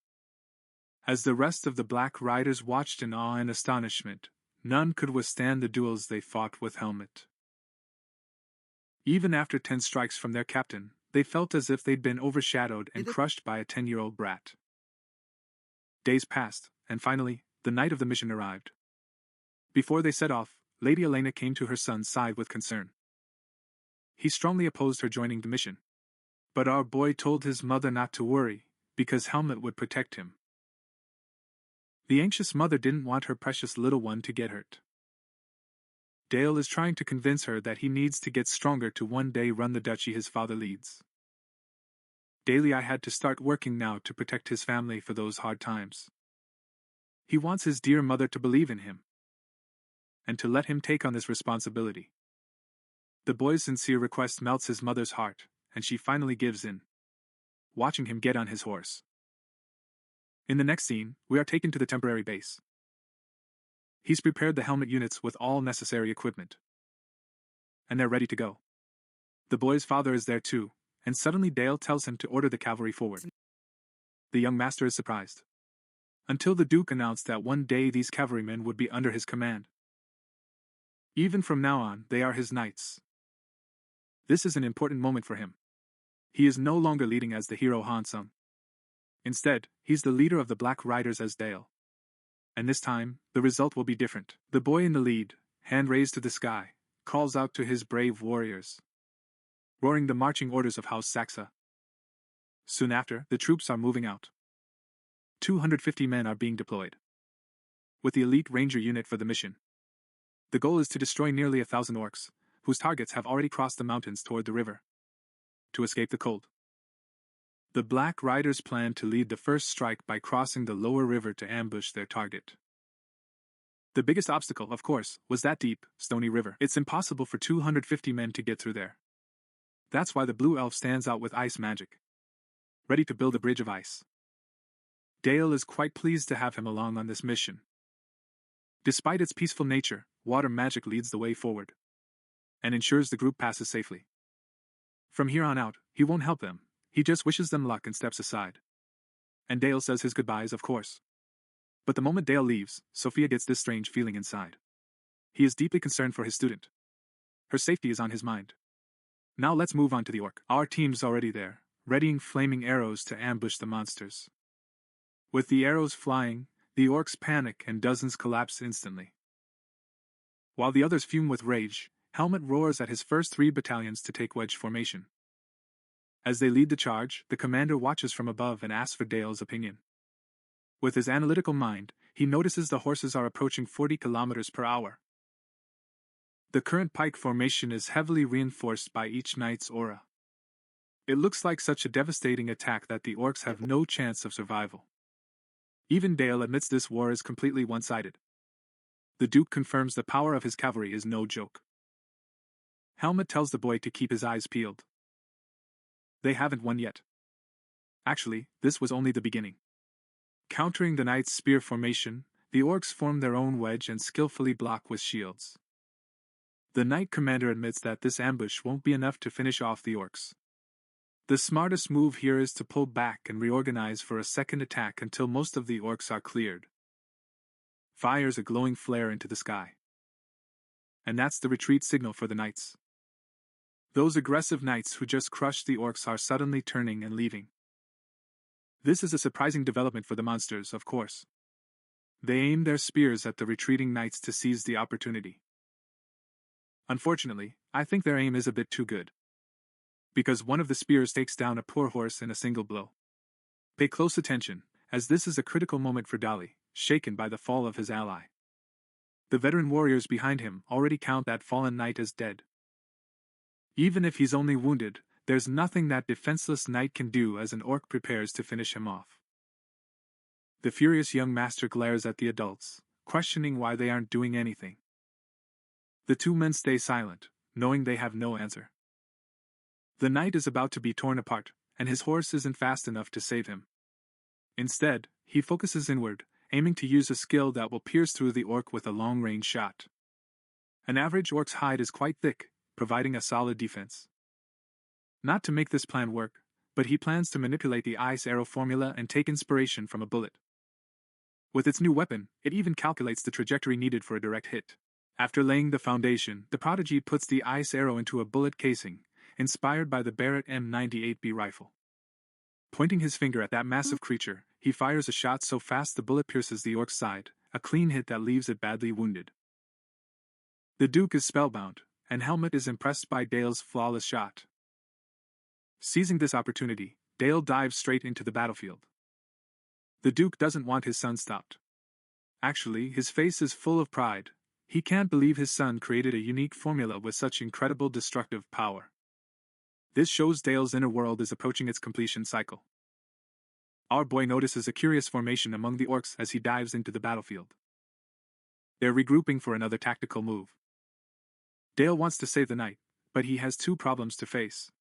As the rest of the Black Riders watched in awe and astonishment, none could withstand the duels they fought with Helmet. Even after 10 strikes from their captain, they felt as if they'd been overshadowed and crushed by a 10-year-old brat. Days passed, and finally, the night of the mission arrived. Before they set off, Lady Elena came to her son's side with concern. He strongly opposed her joining the mission. But our boy told his mother not to worry, because Helmet would protect him. The anxious mother didn't want her precious little one to get hurt. Dale is trying to convince her that he needs to get stronger to one day run the duchy his father leads. Daily I had to start working now to protect his family for those hard times. He wants his dear mother to believe in him, and to let him take on this responsibility. The boy's sincere request melts his mother's heart, and she finally gives in, watching him get on his horse. In the next scene, we are taken to the temporary base. He's prepared the Helmet units with all necessary equipment, and they're ready to go. The boy's father is there too, and suddenly Dale tells him to order the cavalry forward. The young master is surprised, until the Duke announced that one day these cavalrymen would be under his command. Even from now on, they are his knights. This is an important moment for him. He is no longer leading as the hero Hansung. Instead, he's the leader of the Black Riders as Dale. And this time, the result will be different. The boy in the lead, hand raised to the sky, calls out to his brave warriors, roaring the marching orders of House Saxa. Soon after, the troops are moving out. 250 men are being deployed, with the elite ranger unit for the mission. The goal is to destroy nearly 1,000 orcs, whose targets have already crossed the mountains toward the river, to escape the cold. The Black Riders plan to lead the first strike by crossing the lower river to ambush their target. The biggest obstacle, of course, was that deep, stony river. It's impossible for 250 men to get through there. That's why the blue elf stands out with ice magic, ready to build a bridge of ice. Dale is quite pleased to have him along on this mission. Despite its peaceful nature, water magic leads the way forward, and ensures the group passes safely. From here on out, he won't help them, he just wishes them luck and steps aside. And Dale says his goodbyes, of course. But the moment Dale leaves, Sophia gets this strange feeling inside. He is deeply concerned for his student. Her safety is on his mind. Now let's move on to the orc. Our team's already there, readying flaming arrows to ambush the monsters. With the arrows flying, the orcs panic and dozens collapse instantly. While the others fume with rage, Helmet roars at his first 3 battalions to take wedge formation. As they lead the charge, the commander watches from above and asks for Dale's opinion. With his analytical mind, he notices the horses are approaching 40 kilometers per hour. The current pike formation is heavily reinforced by each knight's aura. It looks like such a devastating attack that the orcs have no chance of survival. Even Dale admits this war is completely one-sided. The Duke confirms the power of his cavalry is no joke. Helmet tells the boy to keep his eyes peeled. They haven't won yet. Actually, this was only the beginning. Countering the knight's spear formation, the orcs form their own wedge and skillfully block with shields. The knight commander admits that this ambush won't be enough to finish off the orcs. The smartest move here is to pull back and reorganize for a second attack until most of the orcs are cleared. Fires a glowing flare into the sky. And that's the retreat signal for the knights. Those aggressive knights who just crushed the orcs are suddenly turning and leaving. This is a surprising development for the monsters, of course. They aim their spears at the retreating knights to seize the opportunity. Unfortunately, I think their aim is a bit too good. Because one of the spears takes down a poor horse in a single blow. Pay close attention, as this is a critical moment for Dali, shaken by the fall of his ally. The veteran warriors behind him already count that fallen knight as dead. Even if he's only wounded, there's nothing that defenseless knight can do as an orc prepares to finish him off. The furious young master glares at the adults, questioning why they aren't doing anything. The 2 men stay silent, knowing they have no answer. The knight is about to be torn apart, and his horse isn't fast enough to save him. Instead, he focuses inward, aiming to use a skill that will pierce through the orc with a long-range shot. An average orc's hide is quite thick, providing a solid defense. Not to make this plan work, but he plans to manipulate the ice arrow formula and take inspiration from a bullet. With its new weapon, it even calculates the trajectory needed for a direct hit. After laying the foundation, the prodigy puts the ice arrow into a bullet casing, inspired by the Barrett M98B rifle. Pointing his finger at that massive creature, he fires a shot so fast the bullet pierces the orc's side, a clean hit that leaves it badly wounded. The Duke is spellbound, and Helmet is impressed by Dale's flawless shot. Seizing this opportunity, Dale dives straight into the battlefield. The Duke doesn't want his son stopped. Actually, his face is full of pride. He can't believe his son created a unique formula with such incredible destructive power. This shows Dale's inner world is approaching its completion cycle. Our boy notices a curious formation among the orcs as he dives into the battlefield. They're regrouping for another tactical move. Dale wants to save the knight, but he has 2 problems to face.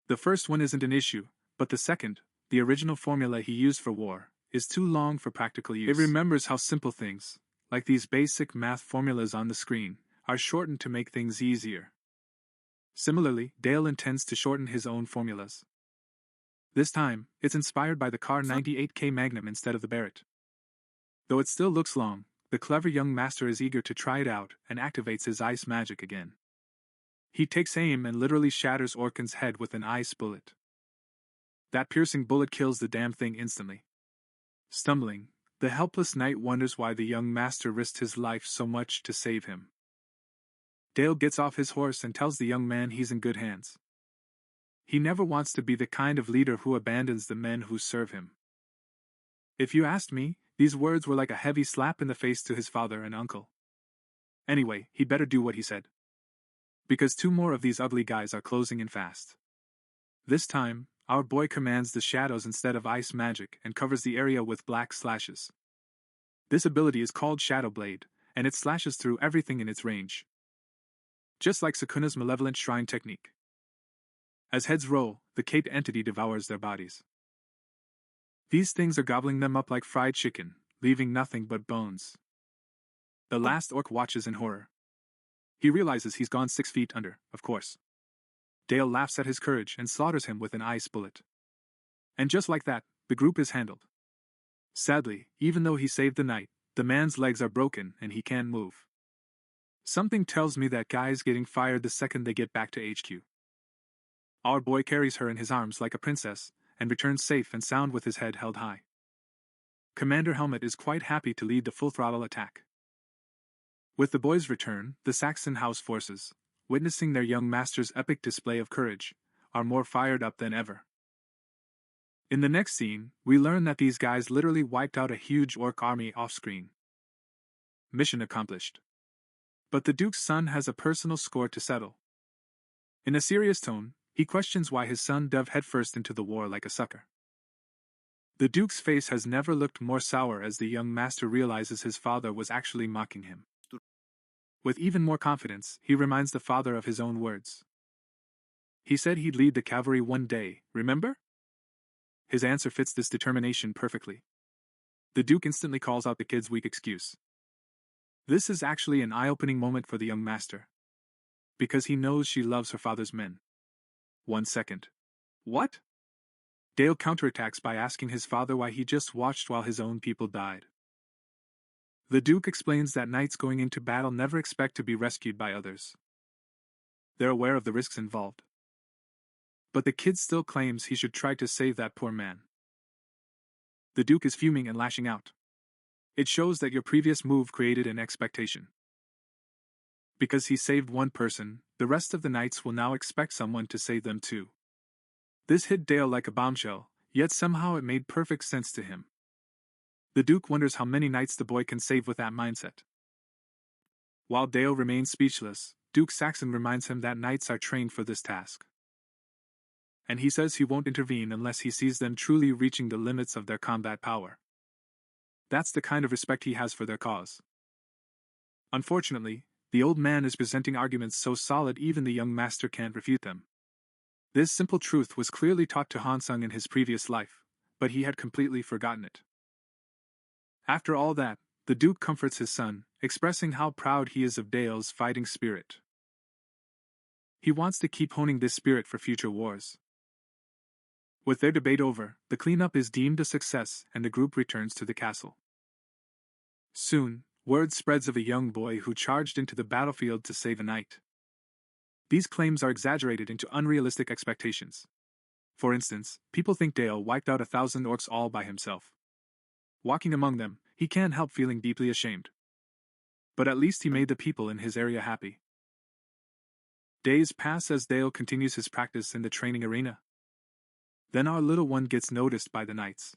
The first one isn't an issue, but the second, the original formula he used for war, is too long for practical use. It remembers how simple things, like these basic math formulas on the screen, are shortened to make things easier. Similarly, Dale intends to shorten his own formulas. This time, it's inspired by the Car 98K Magnum instead of the Barrett. Though it still looks long, the clever young master is eager to try it out and activates his ice magic again. He takes aim and literally shatters Orkan's head with an ice bullet. That piercing bullet kills the damn thing instantly. Stumbling, the helpless knight wonders why the young master risked his life so much to save him. Dale gets off his horse and tells the young man he's in good hands. He never wants to be the kind of leader who abandons the men who serve him. If you asked me, these words were like a heavy slap in the face to his father and uncle. Anyway, he'd better do what he said. Because 2 more of these ugly guys are closing in fast. This time, our boy commands the shadows instead of ice magic and covers the area with black slashes. This ability is called Shadow Blade, and it slashes through everything in its range. Just like Sukuna's malevolent shrine technique. As heads roll, the caped entity devours their bodies. These things are gobbling them up like fried chicken, leaving nothing but bones. The last orc watches in horror. He realizes he's gone 6 feet under, of course. Dale laughs at his courage and slaughters him with an ice bullet. And just like that, the group is handled. Sadly, even though he saved the knight, the man's legs are broken and he can't move. Something tells me that guy's getting fired the second they get back to HQ. Our boy carries her in his arms like a princess, and returns safe and sound with his head held high. Commander Helmet is quite happy to lead the full-throttle attack. With the boys' return, the Saxon house forces, witnessing their young master's epic display of courage, are more fired up than ever. In the next scene, we learn that these guys literally wiped out a huge orc army off-screen. Mission accomplished. But the Duke's son has a personal score to settle. In a serious tone, he questions why his son dove headfirst into the war like a sucker. The Duke's face has never looked more sour as the young master realizes his father was actually mocking him. With even more confidence, he reminds the father of his own words. He said he'd lead the cavalry one day, remember? His answer fits this determination perfectly. The Duke instantly calls out the kid's weak excuse. This is actually an eye-opening moment for the young master. Because he knows she loves her father's men. 1 second. What? Dale counterattacks by asking his father why he just watched while his own people died. The Duke explains that knights going into battle never expect to be rescued by others. They're aware of the risks involved. But the kid still claims he should try to save that poor man. The Duke is fuming and lashing out. It shows that your previous move created an expectation. Because he saved one person, the rest of the knights will now expect someone to save them too. This hit Dale like a bombshell, yet somehow it made perfect sense to him. The Duke wonders how many knights the boy can save with that mindset. While Dale remains speechless, Duke Saxon reminds him that knights are trained for this task. And he says he won't intervene unless he sees them truly reaching the limits of their combat power. That's the kind of respect he has for their cause. Unfortunately, the old man is presenting arguments so solid even the young master can't refute them. This simple truth was clearly taught to Hansung in his previous life, but he had completely forgotten it. After all that, the Duke comforts his son, expressing how proud he is of Dale's fighting spirit. He wants to keep honing this spirit for future wars. With their debate over, the cleanup is deemed a success and the group returns to the castle. Soon, word spreads of a young boy who charged into the battlefield to save a knight. These claims are exaggerated into unrealistic expectations. For instance, people think Dale wiped out 1,000 orcs all by himself. Walking among them, he can't help feeling deeply ashamed. But at least he made the people in his area happy. Days pass as Dale continues his practice in the training arena. Then our little one gets noticed by the knights.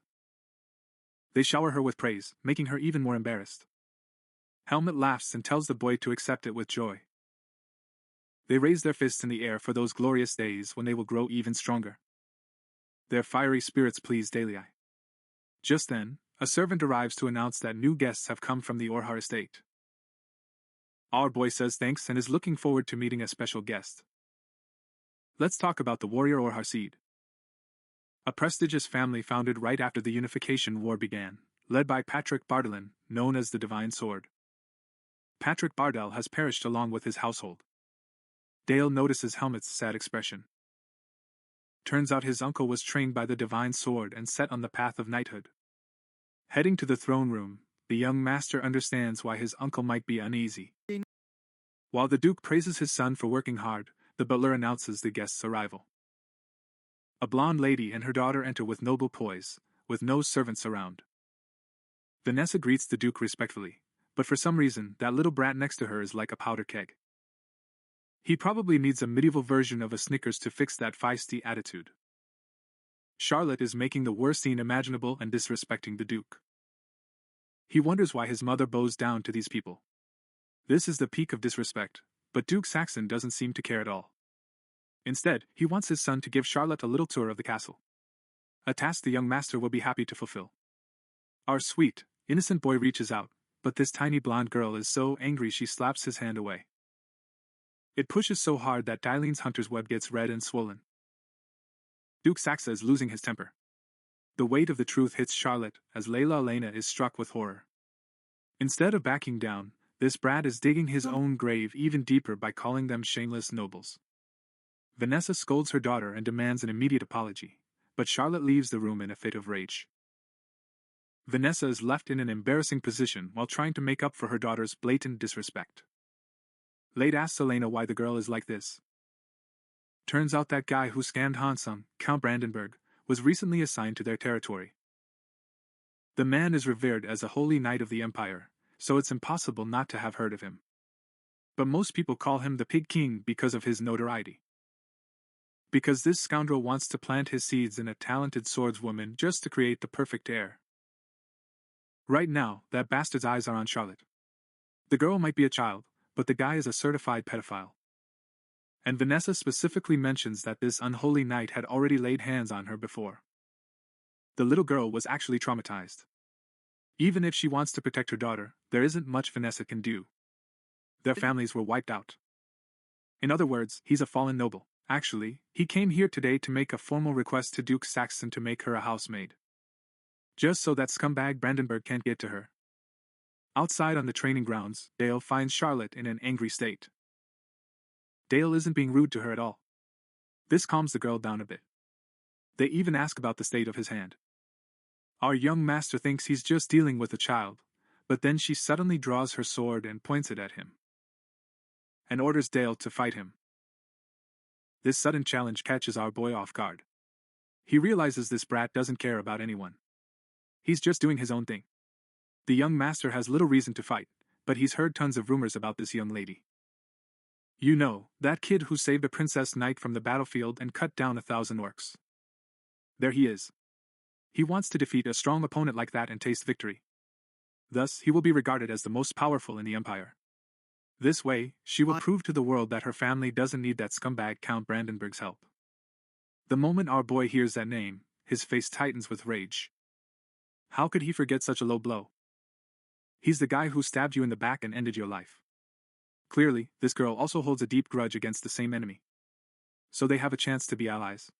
They shower her with praise, making her even more embarrassed. Helmet laughs and tells the boy to accept it with joy. They raise their fists in the air for those glorious days when they will grow even stronger. Their fiery spirits please Dalei. Just then, a servant arrives to announce that new guests have come from the Orhar estate. Our boy says thanks and is looking forward to meeting a special guest. Let's talk about the warrior Orhar seed. A prestigious family founded right after the Unification War began, led by Patrick Bardelin, known as the Divine Sword. Patrick Bardell has perished along with his household. Dale notices Helmet's sad expression. Turns out his uncle was trained by the Divine Sword and set on the path of knighthood. Heading to the throne room, the young master understands why his uncle might be uneasy. While the Duke praises his son for working hard, the butler announces the guest's arrival. A blonde lady and her daughter enter with noble poise, with no servants around. Vanessa greets the Duke respectfully, but for some reason that little brat next to her is like a powder keg. He probably needs a medieval version of a Snickers to fix that feisty attitude. Charlotte is making the worst scene imaginable and disrespecting the Duke. He wonders why his mother bows down to these people. This is the peak of disrespect, but Duke Saxon doesn't seem to care at all. Instead, he wants his son to give Charlotte a little tour of the castle. A task the young master will be happy to fulfill. Our sweet, innocent boy reaches out, but this tiny blonde girl is so angry she slaps his hand away. It pushes so hard that Dylene's hunter's web gets red and swollen. Duke Saxa is losing his temper. The weight of the truth hits Charlotte as Layla Elena is struck with horror. Instead of backing down, this brat is digging his own grave even deeper by calling them shameless nobles. Vanessa scolds her daughter and demands an immediate apology, but Charlotte leaves the room in a fit of rage. Vanessa is left in an embarrassing position while trying to make up for her daughter's blatant disrespect. Lade asks Elena why the girl is like this. Turns out that guy who scammed Hansung, Count Brandenburg, was recently assigned to their territory. The man is revered as a holy knight of the empire, so it's impossible not to have heard of him. But most people call him the Pig King because of his notoriety. Because this scoundrel wants to plant his seeds in a talented swordswoman just to create the perfect heir. Right now, that bastard's eyes are on Charlotte. The girl might be a child, but the guy is a certified pedophile. And Vanessa specifically mentions that this unholy knight had already laid hands on her before. The little girl was actually traumatized. Even if she wants to protect her daughter, there isn't much Vanessa can do. Their families were wiped out. In other words, he's a fallen noble. Actually, he came here today to make a formal request to Duke Saxon to make her a housemaid. Just so that scumbag Brandenburg can't get to her. Outside on the training grounds, Dale finds Charlotte in an angry state. Dale isn't being rude to her at all. This calms the girl down a bit. They even ask about the state of his hand. Our young master thinks he's just dealing with a child, but then she suddenly draws her sword and points it at him. And orders Dale to fight him. This sudden challenge catches our boy off guard. He realizes this brat doesn't care about anyone. He's just doing his own thing. The young master has little reason to fight, but he's heard tons of rumors about this young lady. You know, that kid who saved a princess knight from the battlefield and cut down 1,000 orcs. There he is. He wants to defeat a strong opponent like that and taste victory. Thus, he will be regarded as the most powerful in the empire. This way, she will prove to the world that her family doesn't need that scumbag Count Brandenburg's help. The moment our boy hears that name, his face tightens with rage. How could he forget such a low blow? He's the guy who stabbed you in the back and ended your life. Clearly, this girl also holds a deep grudge against the same enemy. So they have a chance to be allies.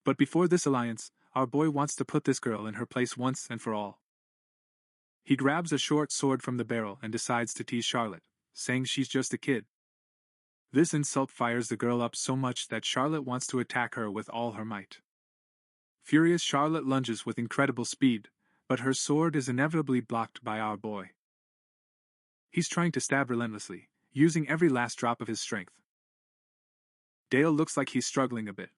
But before this alliance, our boy wants to put this girl in her place once and for all. He grabs a short sword from the barrel and decides to tease Charlotte, saying she's just a kid. This insult fires the girl up so much that Charlotte wants to attack her with all her might. Furious, Charlotte lunges with incredible speed, but her sword is inevitably blocked by our boy. He's trying to stab relentlessly, using every last drop of his strength. Dale looks like he's struggling a bit.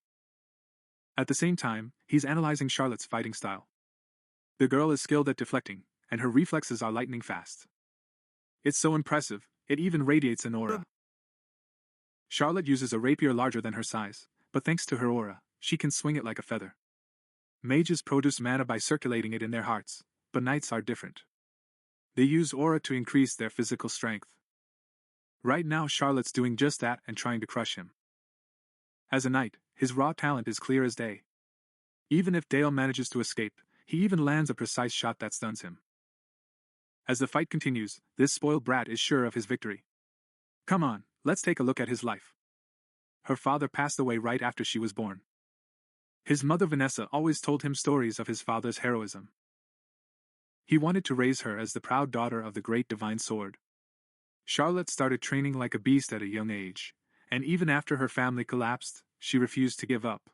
At the same time, he's analyzing Charlotte's fighting style. The girl is skilled at deflecting, and her reflexes are lightning fast. It's so impressive, it even radiates an aura. Charlotte uses a rapier larger than her size, but thanks to her aura, she can swing it like a feather. Mages produce mana by circulating it in their hearts, but knights are different. They use aura to increase their physical strength. Right now Charlotte's doing just that and trying to crush him. As a knight, his raw talent is clear as day. Even if Dale manages to escape, he even lands a precise shot that stuns him. As the fight continues, this spoiled brat is sure of his victory. Come on, let's take a look at his life. Her father passed away right after she was born. His mother Vanessa always told him stories of his father's heroism. He wanted to raise her as the proud daughter of the great divine sword. Charlotte started training like a beast at a young age, and even after her family collapsed, she refused to give up.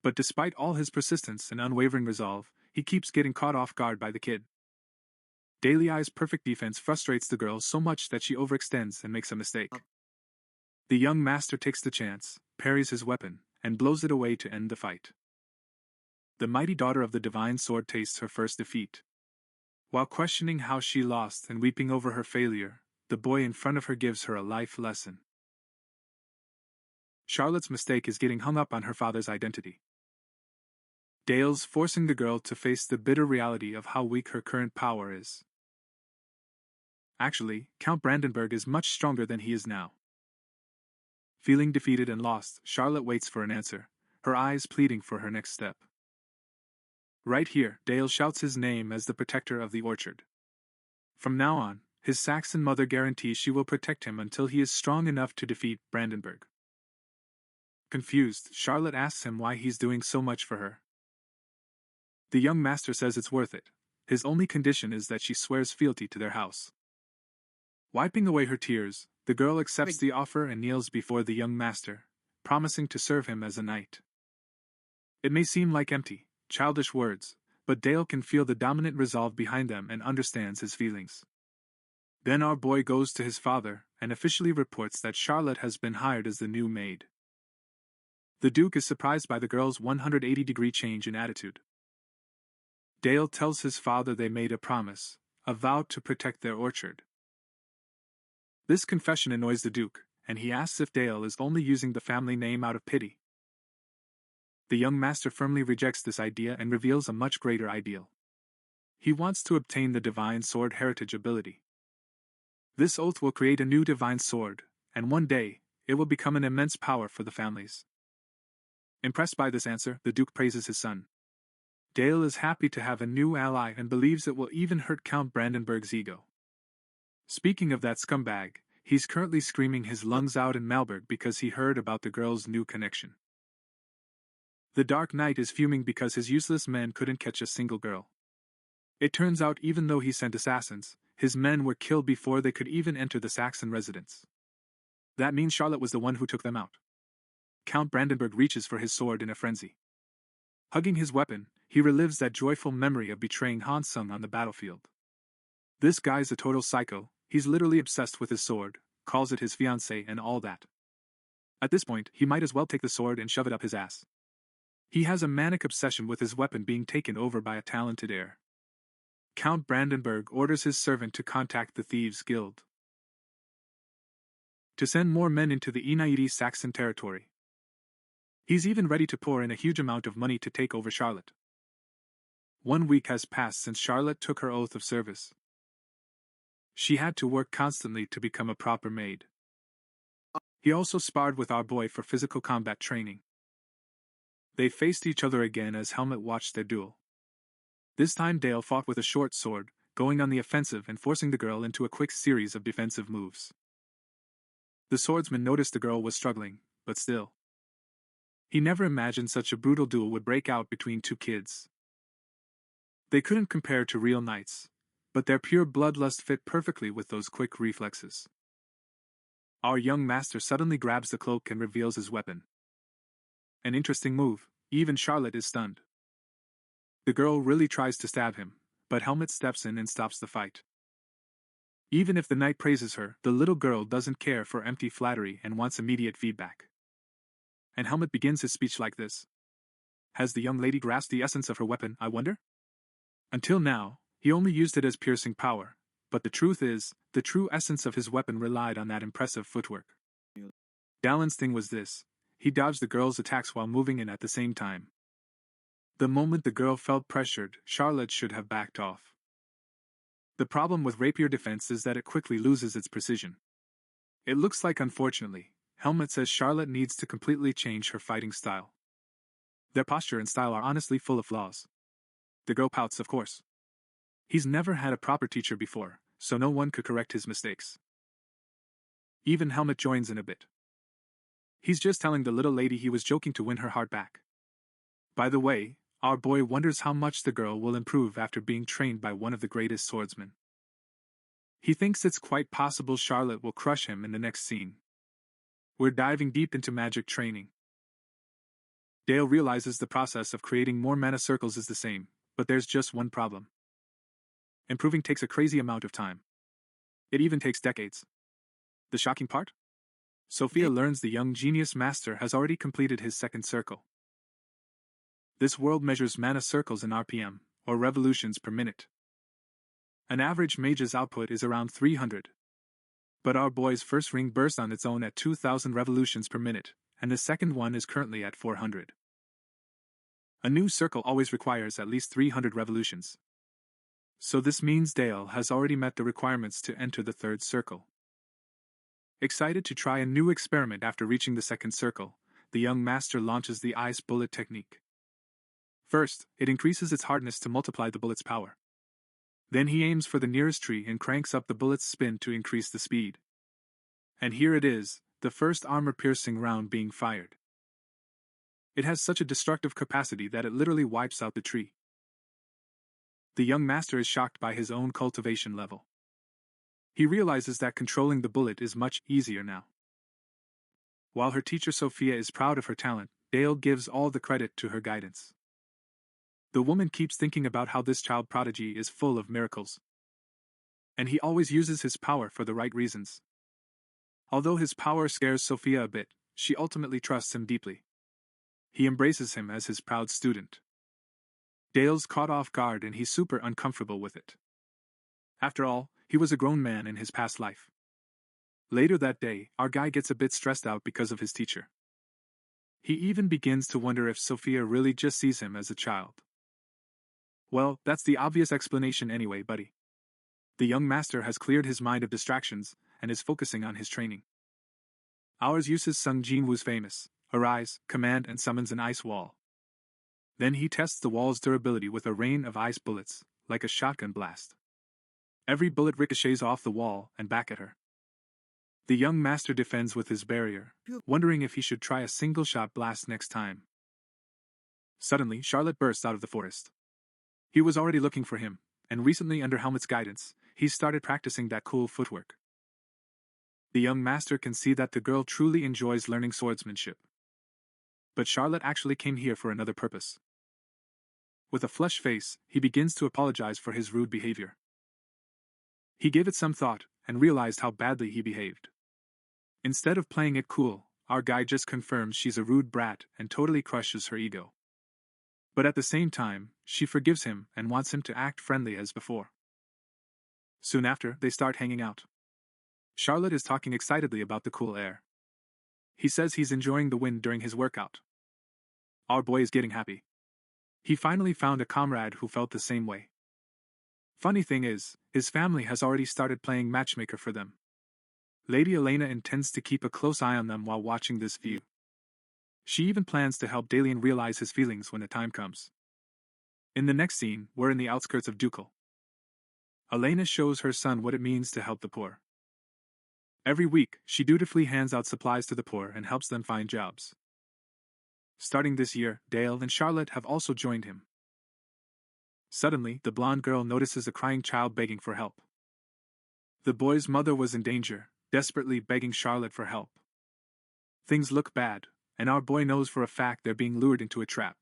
But despite all his persistence and unwavering resolve, he keeps getting caught off guard by the kid. Daily Eye's perfect defense frustrates the girl so much that she overextends and makes a mistake. The young master takes the chance, parries his weapon, and blows it away to end the fight. The mighty daughter of the divine sword tastes her first defeat. While questioning how she lost and weeping over her failure, the boy in front of her gives her a life lesson. Charlotte's mistake is getting hung up on her father's identity. Dale's forcing the girl to face the bitter reality of how weak her current power is. Actually, Count Brandenburg is much stronger than he is now. Feeling defeated and lost, Charlotte waits for an answer, her eyes pleading for her next step. Right here, Dale shouts his name as the protector of the orchard. From now on, his Saxon mother guarantees she will protect him until he is strong enough to defeat Brandenburg. Confused, Charlotte asks him why he's doing so much for her. The young master says it's worth it. His only condition is that she swears fealty to their house. Wiping away her tears, the girl accepts the offer and kneels before the young master, promising to serve him as a knight. It may seem like empty, childish words, but Dale can feel the dominant resolve behind them and understands his feelings. Then our boy goes to his father and officially reports that Charlotte has been hired as the new maid. The Duke is surprised by the girl's 180-degree change in attitude. Dale tells his father they made a promise, a vow to protect their orchard. This confession annoys the Duke, and he asks if Dale is only using the family name out of pity. The young master firmly rejects this idea and reveals a much greater ideal. He wants to obtain the divine sword heritage ability. This oath will create a new divine sword, and one day, it will become an immense power for the families. Impressed by this answer, the Duke praises his son. Dale is happy to have a new ally and believes it will even hurt Count Brandenburg's ego. Speaking of that scumbag, he's currently screaming his lungs out in Malberg because he heard about the girl's new connection. The Dark Knight is fuming because his useless men couldn't catch a single girl. It turns out even though he sent assassins, his men were killed before they could even enter the Saxon residence. That means Charlotte was the one who took them out. Count Brandenburg reaches for his sword in a frenzy. Hugging his weapon, he relives that joyful memory of betraying Hansung on the battlefield. This guy's a total psycho, he's literally obsessed with his sword, calls it his fiancée and all that. At this point, he might as well take the sword and shove it up his ass. He has a manic obsession with his weapon being taken over by a talented heir. Count Brandenburg orders his servant to contact the Thieves' Guild to send more men into the Enaidi Saxon territory. He's even ready to pour in a huge amount of money to take over Charlotte. 1 week has passed since Charlotte took her oath of service. She had to work constantly to become a proper maid. He also sparred with our boy for physical combat training. They faced each other again as Helmut watched their duel. This time Dale fought with a short sword, going on the offensive and forcing the girl into a quick series of defensive moves. The swordsman noticed the girl was struggling, but still. He never imagined such a brutal duel would break out between two kids. They couldn't compare to real knights, but their pure bloodlust fit perfectly with those quick reflexes. Our young master suddenly grabs the cloak and reveals his weapon. An interesting move, even Charlotte is stunned. The girl really tries to stab him, but Helmut steps in and stops the fight. Even if the knight praises her, the little girl doesn't care for empty flattery and wants immediate feedback. And Helmut begins his speech like this. Has the young lady grasped the essence of her weapon, I wonder? Until now, he only used it as piercing power, but the truth is, the true essence of his weapon relied on that impressive footwork. Dallin's thing was this: he dodged the girl's attacks while moving in at the same time. The moment the girl felt pressured, Charlotte should have backed off. The problem with rapier defense is that it quickly loses its precision. It looks like, unfortunately, Helmut says Charlotte needs to completely change her fighting style. Their posture and style are honestly full of flaws. The girl pouts, of course. He's never had a proper teacher before, so no one could correct his mistakes. Even Helmut joins in a bit. He's just telling the little lady he was joking to win her heart back. By the way, our boy wonders how much the girl will improve after being trained by one of the greatest swordsmen. He thinks it's quite possible Charlotte will crush him in the next scene. We're diving deep into magic training. Dale realizes the process of creating more mana circles is the same, but there's just one problem. Improving takes a crazy amount of time. It even takes decades. The shocking part? Sophia learns the young genius master has already completed his second circle. This world measures mana circles in RPM, or revolutions per minute. An average mage's output is around 300. But our boy's first ring burst on its own at 2,000 revolutions per minute, and the second one is currently at 400. A new circle always requires at least 300 revolutions. So this means Dale has already met the requirements to enter the third circle. Excited to try a new experiment after reaching the second circle, the young master launches the ice bullet technique. First, it increases its hardness to multiply the bullet's power. Then he aims for the nearest tree and cranks up the bullet's spin to increase the speed. And here it is, the first armor-piercing round being fired. It has such a destructive capacity that it literally wipes out the tree. The young master is shocked by his own cultivation level. He realizes that controlling the bullet is much easier now. While her teacher Sophia is proud of her talent, Dale gives all the credit to her guidance. The woman keeps thinking about how this child prodigy is full of miracles. And he always uses his power for the right reasons. Although his power scares Sophia a bit, she ultimately trusts him deeply. He embraces him as his proud student. Dale's caught off guard and he's super uncomfortable with it. After all, he was a grown man in his past life. Later that day, our guy gets a bit stressed out because of his teacher. He even begins to wonder if Sophia really just sees him as a child. Well, that's the obvious explanation anyway, buddy. The young master has cleared his mind of distractions and is focusing on his training. Ours uses Sung Jinwoo's famous Arise, command and summons an ice wall. Then he tests the wall's durability with a rain of ice bullets, like a shotgun blast. Every bullet ricochets off the wall and back at her. The young master defends with his barrier, wondering if he should try a single-shot blast next time. Suddenly, Charlotte bursts out of the forest. He was already looking for him, and recently under Helmet's guidance, he started practicing that cool footwork. The young master can see that the girl truly enjoys learning swordsmanship. But Charlotte actually came here for another purpose. With a flushed face, he begins to apologize for his rude behavior. He gave it some thought and realized how badly he behaved. Instead of playing it cool, our guy just confirms she's a rude brat and totally crushes her ego. But at the same time, she forgives him and wants him to act friendly as before. Soon after, they start hanging out. Charlotte is talking excitedly about the cool air. He says he's enjoying the wind during his workout. Our boy is getting happy. He finally found a comrade who felt the same way. Funny thing is, his family has already started playing matchmaker for them. Lady Elena intends to keep a close eye on them while watching this view. She even plans to help Dalian realize his feelings when the time comes. In the next scene, we're in the outskirts of Ducal. Elena shows her son what it means to help the poor. Every week, she dutifully hands out supplies to the poor and helps them find jobs. Starting this year, Dale and Charlotte have also joined him. Suddenly, the blonde girl notices a crying child begging for help. The boy's mother was in danger, desperately begging Charlotte for help. Things look bad, and our boy knows for a fact they're being lured into a trap.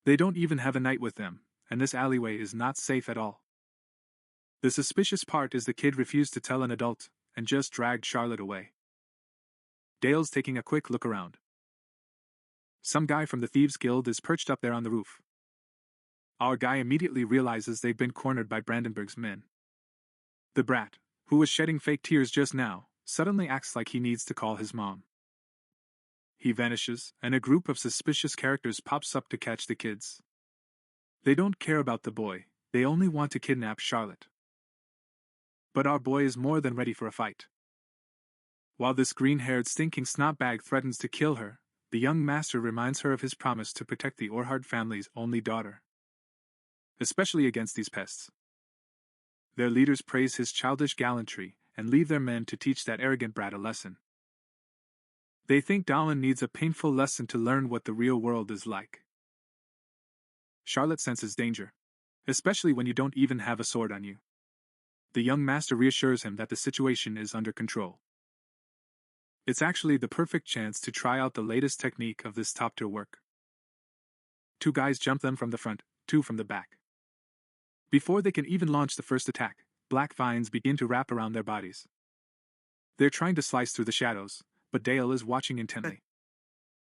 They don't even have a knight with them, and this alleyway is not safe at all. The suspicious part is the kid refused to tell an adult, and just dragged Charlotte away. Dale's taking a quick look around. Some guy from the Thieves Guild is perched up there on the roof. Our guy immediately realizes they've been cornered by Brandenburg's men. The brat, who was shedding fake tears just now, suddenly acts like he needs to call his mom. He vanishes, and a group of suspicious characters pops up to catch the kids. They don't care about the boy, they only want to kidnap Charlotte. But our boy is more than ready for a fight. While this green-haired stinking snotbag threatens to kill her, the young master reminds her of his promise to protect the Orhard family's only daughter. Especially against these pests. Their leaders praise his childish gallantry and leave their men to teach that arrogant brat a lesson. They think Dallin needs a painful lesson to learn what the real world is like. Charlotte senses danger, especially when you don't even have a sword on you. The young master reassures him that the situation is under control. It's actually the perfect chance to try out the latest technique of this top-tier work. Two guys jump them from the front, two from the back. Before they can even launch the first attack, black vines begin to wrap around their bodies. They're trying to slice through the shadows, but Dale is watching intently.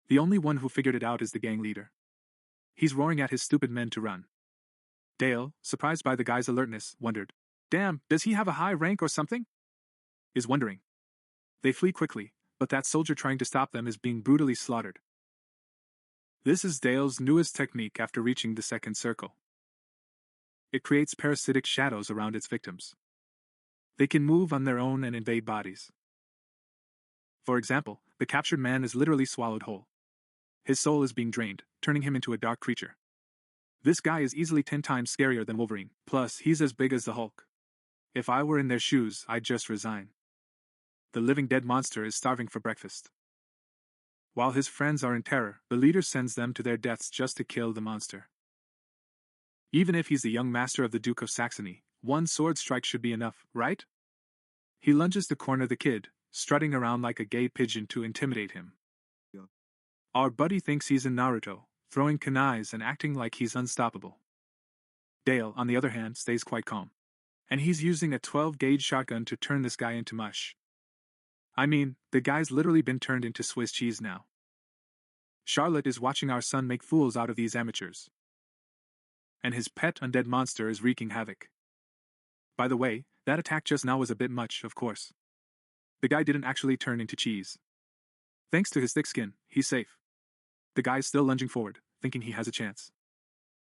The only one who figured it out is the gang leader. He's roaring at his stupid men to run. Dale, surprised by the guy's alertness, wondered, "Damn, does he have a high rank or something?" Is wondering. They flee quickly, but that soldier trying to stop them is being brutally slaughtered. This is Dale's newest technique after reaching the second circle. It creates parasitic shadows around its victims. They can move on their own and invade bodies. For example, the captured man is literally swallowed whole. His soul is being drained, turning him into a dark creature. This guy is easily 10 times scarier than Wolverine, plus he's as big as the Hulk. If I were in their shoes, I'd just resign. The living dead monster is starving for breakfast. While his friends are in terror, the leader sends them to their deaths just to kill the monster. Even if he's the young master of the Duke of Saxony, one sword strike should be enough, right? He lunges to corner the kid, strutting around like a gay pigeon to intimidate him. Our buddy thinks he's in Naruto, throwing kunais and acting like he's unstoppable. Dale, on the other hand, stays quite calm. And he's using a 12-gauge shotgun to turn this guy into mush. I mean, the guy's literally been turned into Swiss cheese now. Charlotte is watching our son make fools out of these amateurs. and his pet undead monster is wreaking havoc. By the way, that attack just now was a bit much, of course. The guy didn't actually turn into cheese. Thanks to his thick skin, he's safe. The guy's still lunging forward, thinking he has a chance.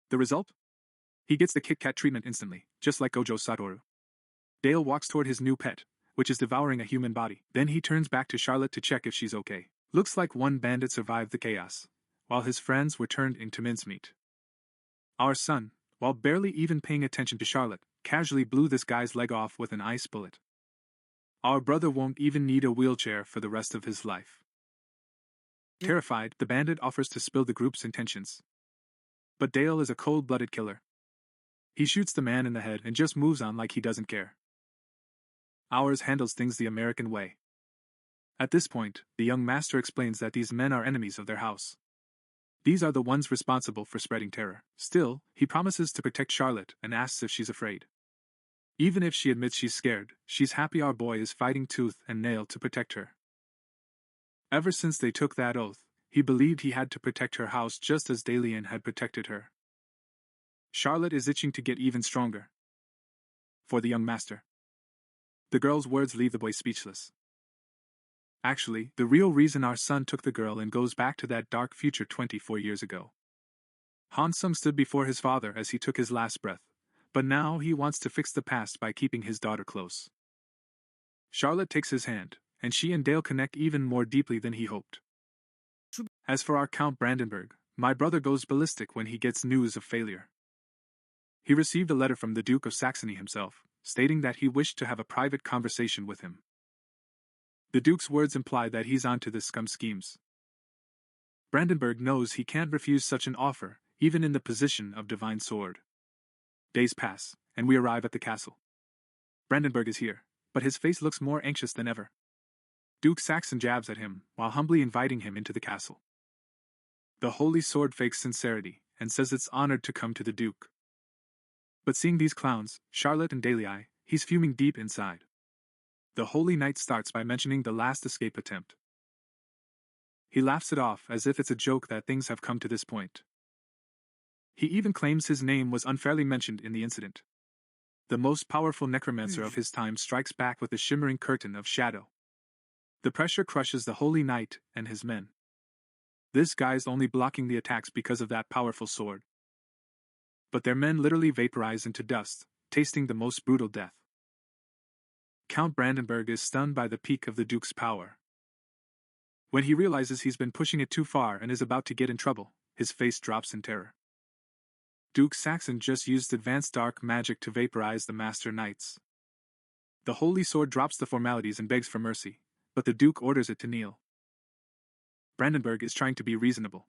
The result? He gets the Kit Kat treatment instantly, just like Gojo Satoru. Dale walks toward his new pet, which is devouring a human body. Then he turns back to Charlotte to check if she's okay. Looks like one bandit survived the chaos, while his friends were turned into mincemeat. Our son, while barely even paying attention to Charlotte, casually blew this guy's leg off with an ice bullet. Our brother won't even need a wheelchair for the rest of his life. Terrified, the bandit offers to spill the group's intentions. But Dale is a cold-blooded killer. He shoots the man in the head and just moves on like he doesn't care. Ours handles things the American way. At this point, the young master explains that these men are enemies of their house. These are the ones responsible for spreading terror. Still, he promises to protect Charlotte and asks if she's afraid. Even if she admits she's scared, she's happy our boy is fighting tooth and nail to protect her. Ever since they took that oath, he believed he had to protect her house just as Dalian had protected her. Charlotte is itching to get even stronger. For the young master. The girl's words leave the boy speechless. Actually, the real reason our son took the girl and goes back to that dark future 24 years ago. Hansung stood before his father as he took his last breath, but now he wants to fix the past by keeping his daughter close. Charlotte takes his hand, and she and Dale connect even more deeply than he hoped. As for our Count Brandenburg, my brother goes ballistic when he gets news of failure. He received a letter from the Duke of Saxony himself, stating that he wished to have a private conversation with him. The Duke's words imply that he's onto the scum schemes. Brandenburg knows he can't refuse such an offer, even in the position of divine sword. Days pass, and we arrive at the castle. Brandenburg is here, but his face looks more anxious than ever. Duke Saxon jabs at him, while humbly inviting him into the castle. The Holy Sword fakes sincerity, and says it's honored to come to the Duke. But seeing these clowns, Charlotte and Dalei, he's fuming deep inside. The Holy Knight starts by mentioning the last escape attempt. He laughs it off as if it's a joke that things have come to this point. He even claims his name was unfairly mentioned in the incident. The most powerful necromancer of his time strikes back with a shimmering curtain of shadow. The pressure crushes the Holy Knight and his men. This guy's only blocking the attacks because of that powerful sword. But their men literally vaporize into dust, tasting the most brutal death. Count Brandenburg is stunned by the peak of the Duke's power. When he realizes he's been pushing it too far and is about to get in trouble, his face drops in terror. Duke Saxon just used advanced dark magic to vaporize the Master Knights. The Holy Sword drops the formalities and begs for mercy, but the Duke orders it to kneel. Brandenburg is trying to be reasonable.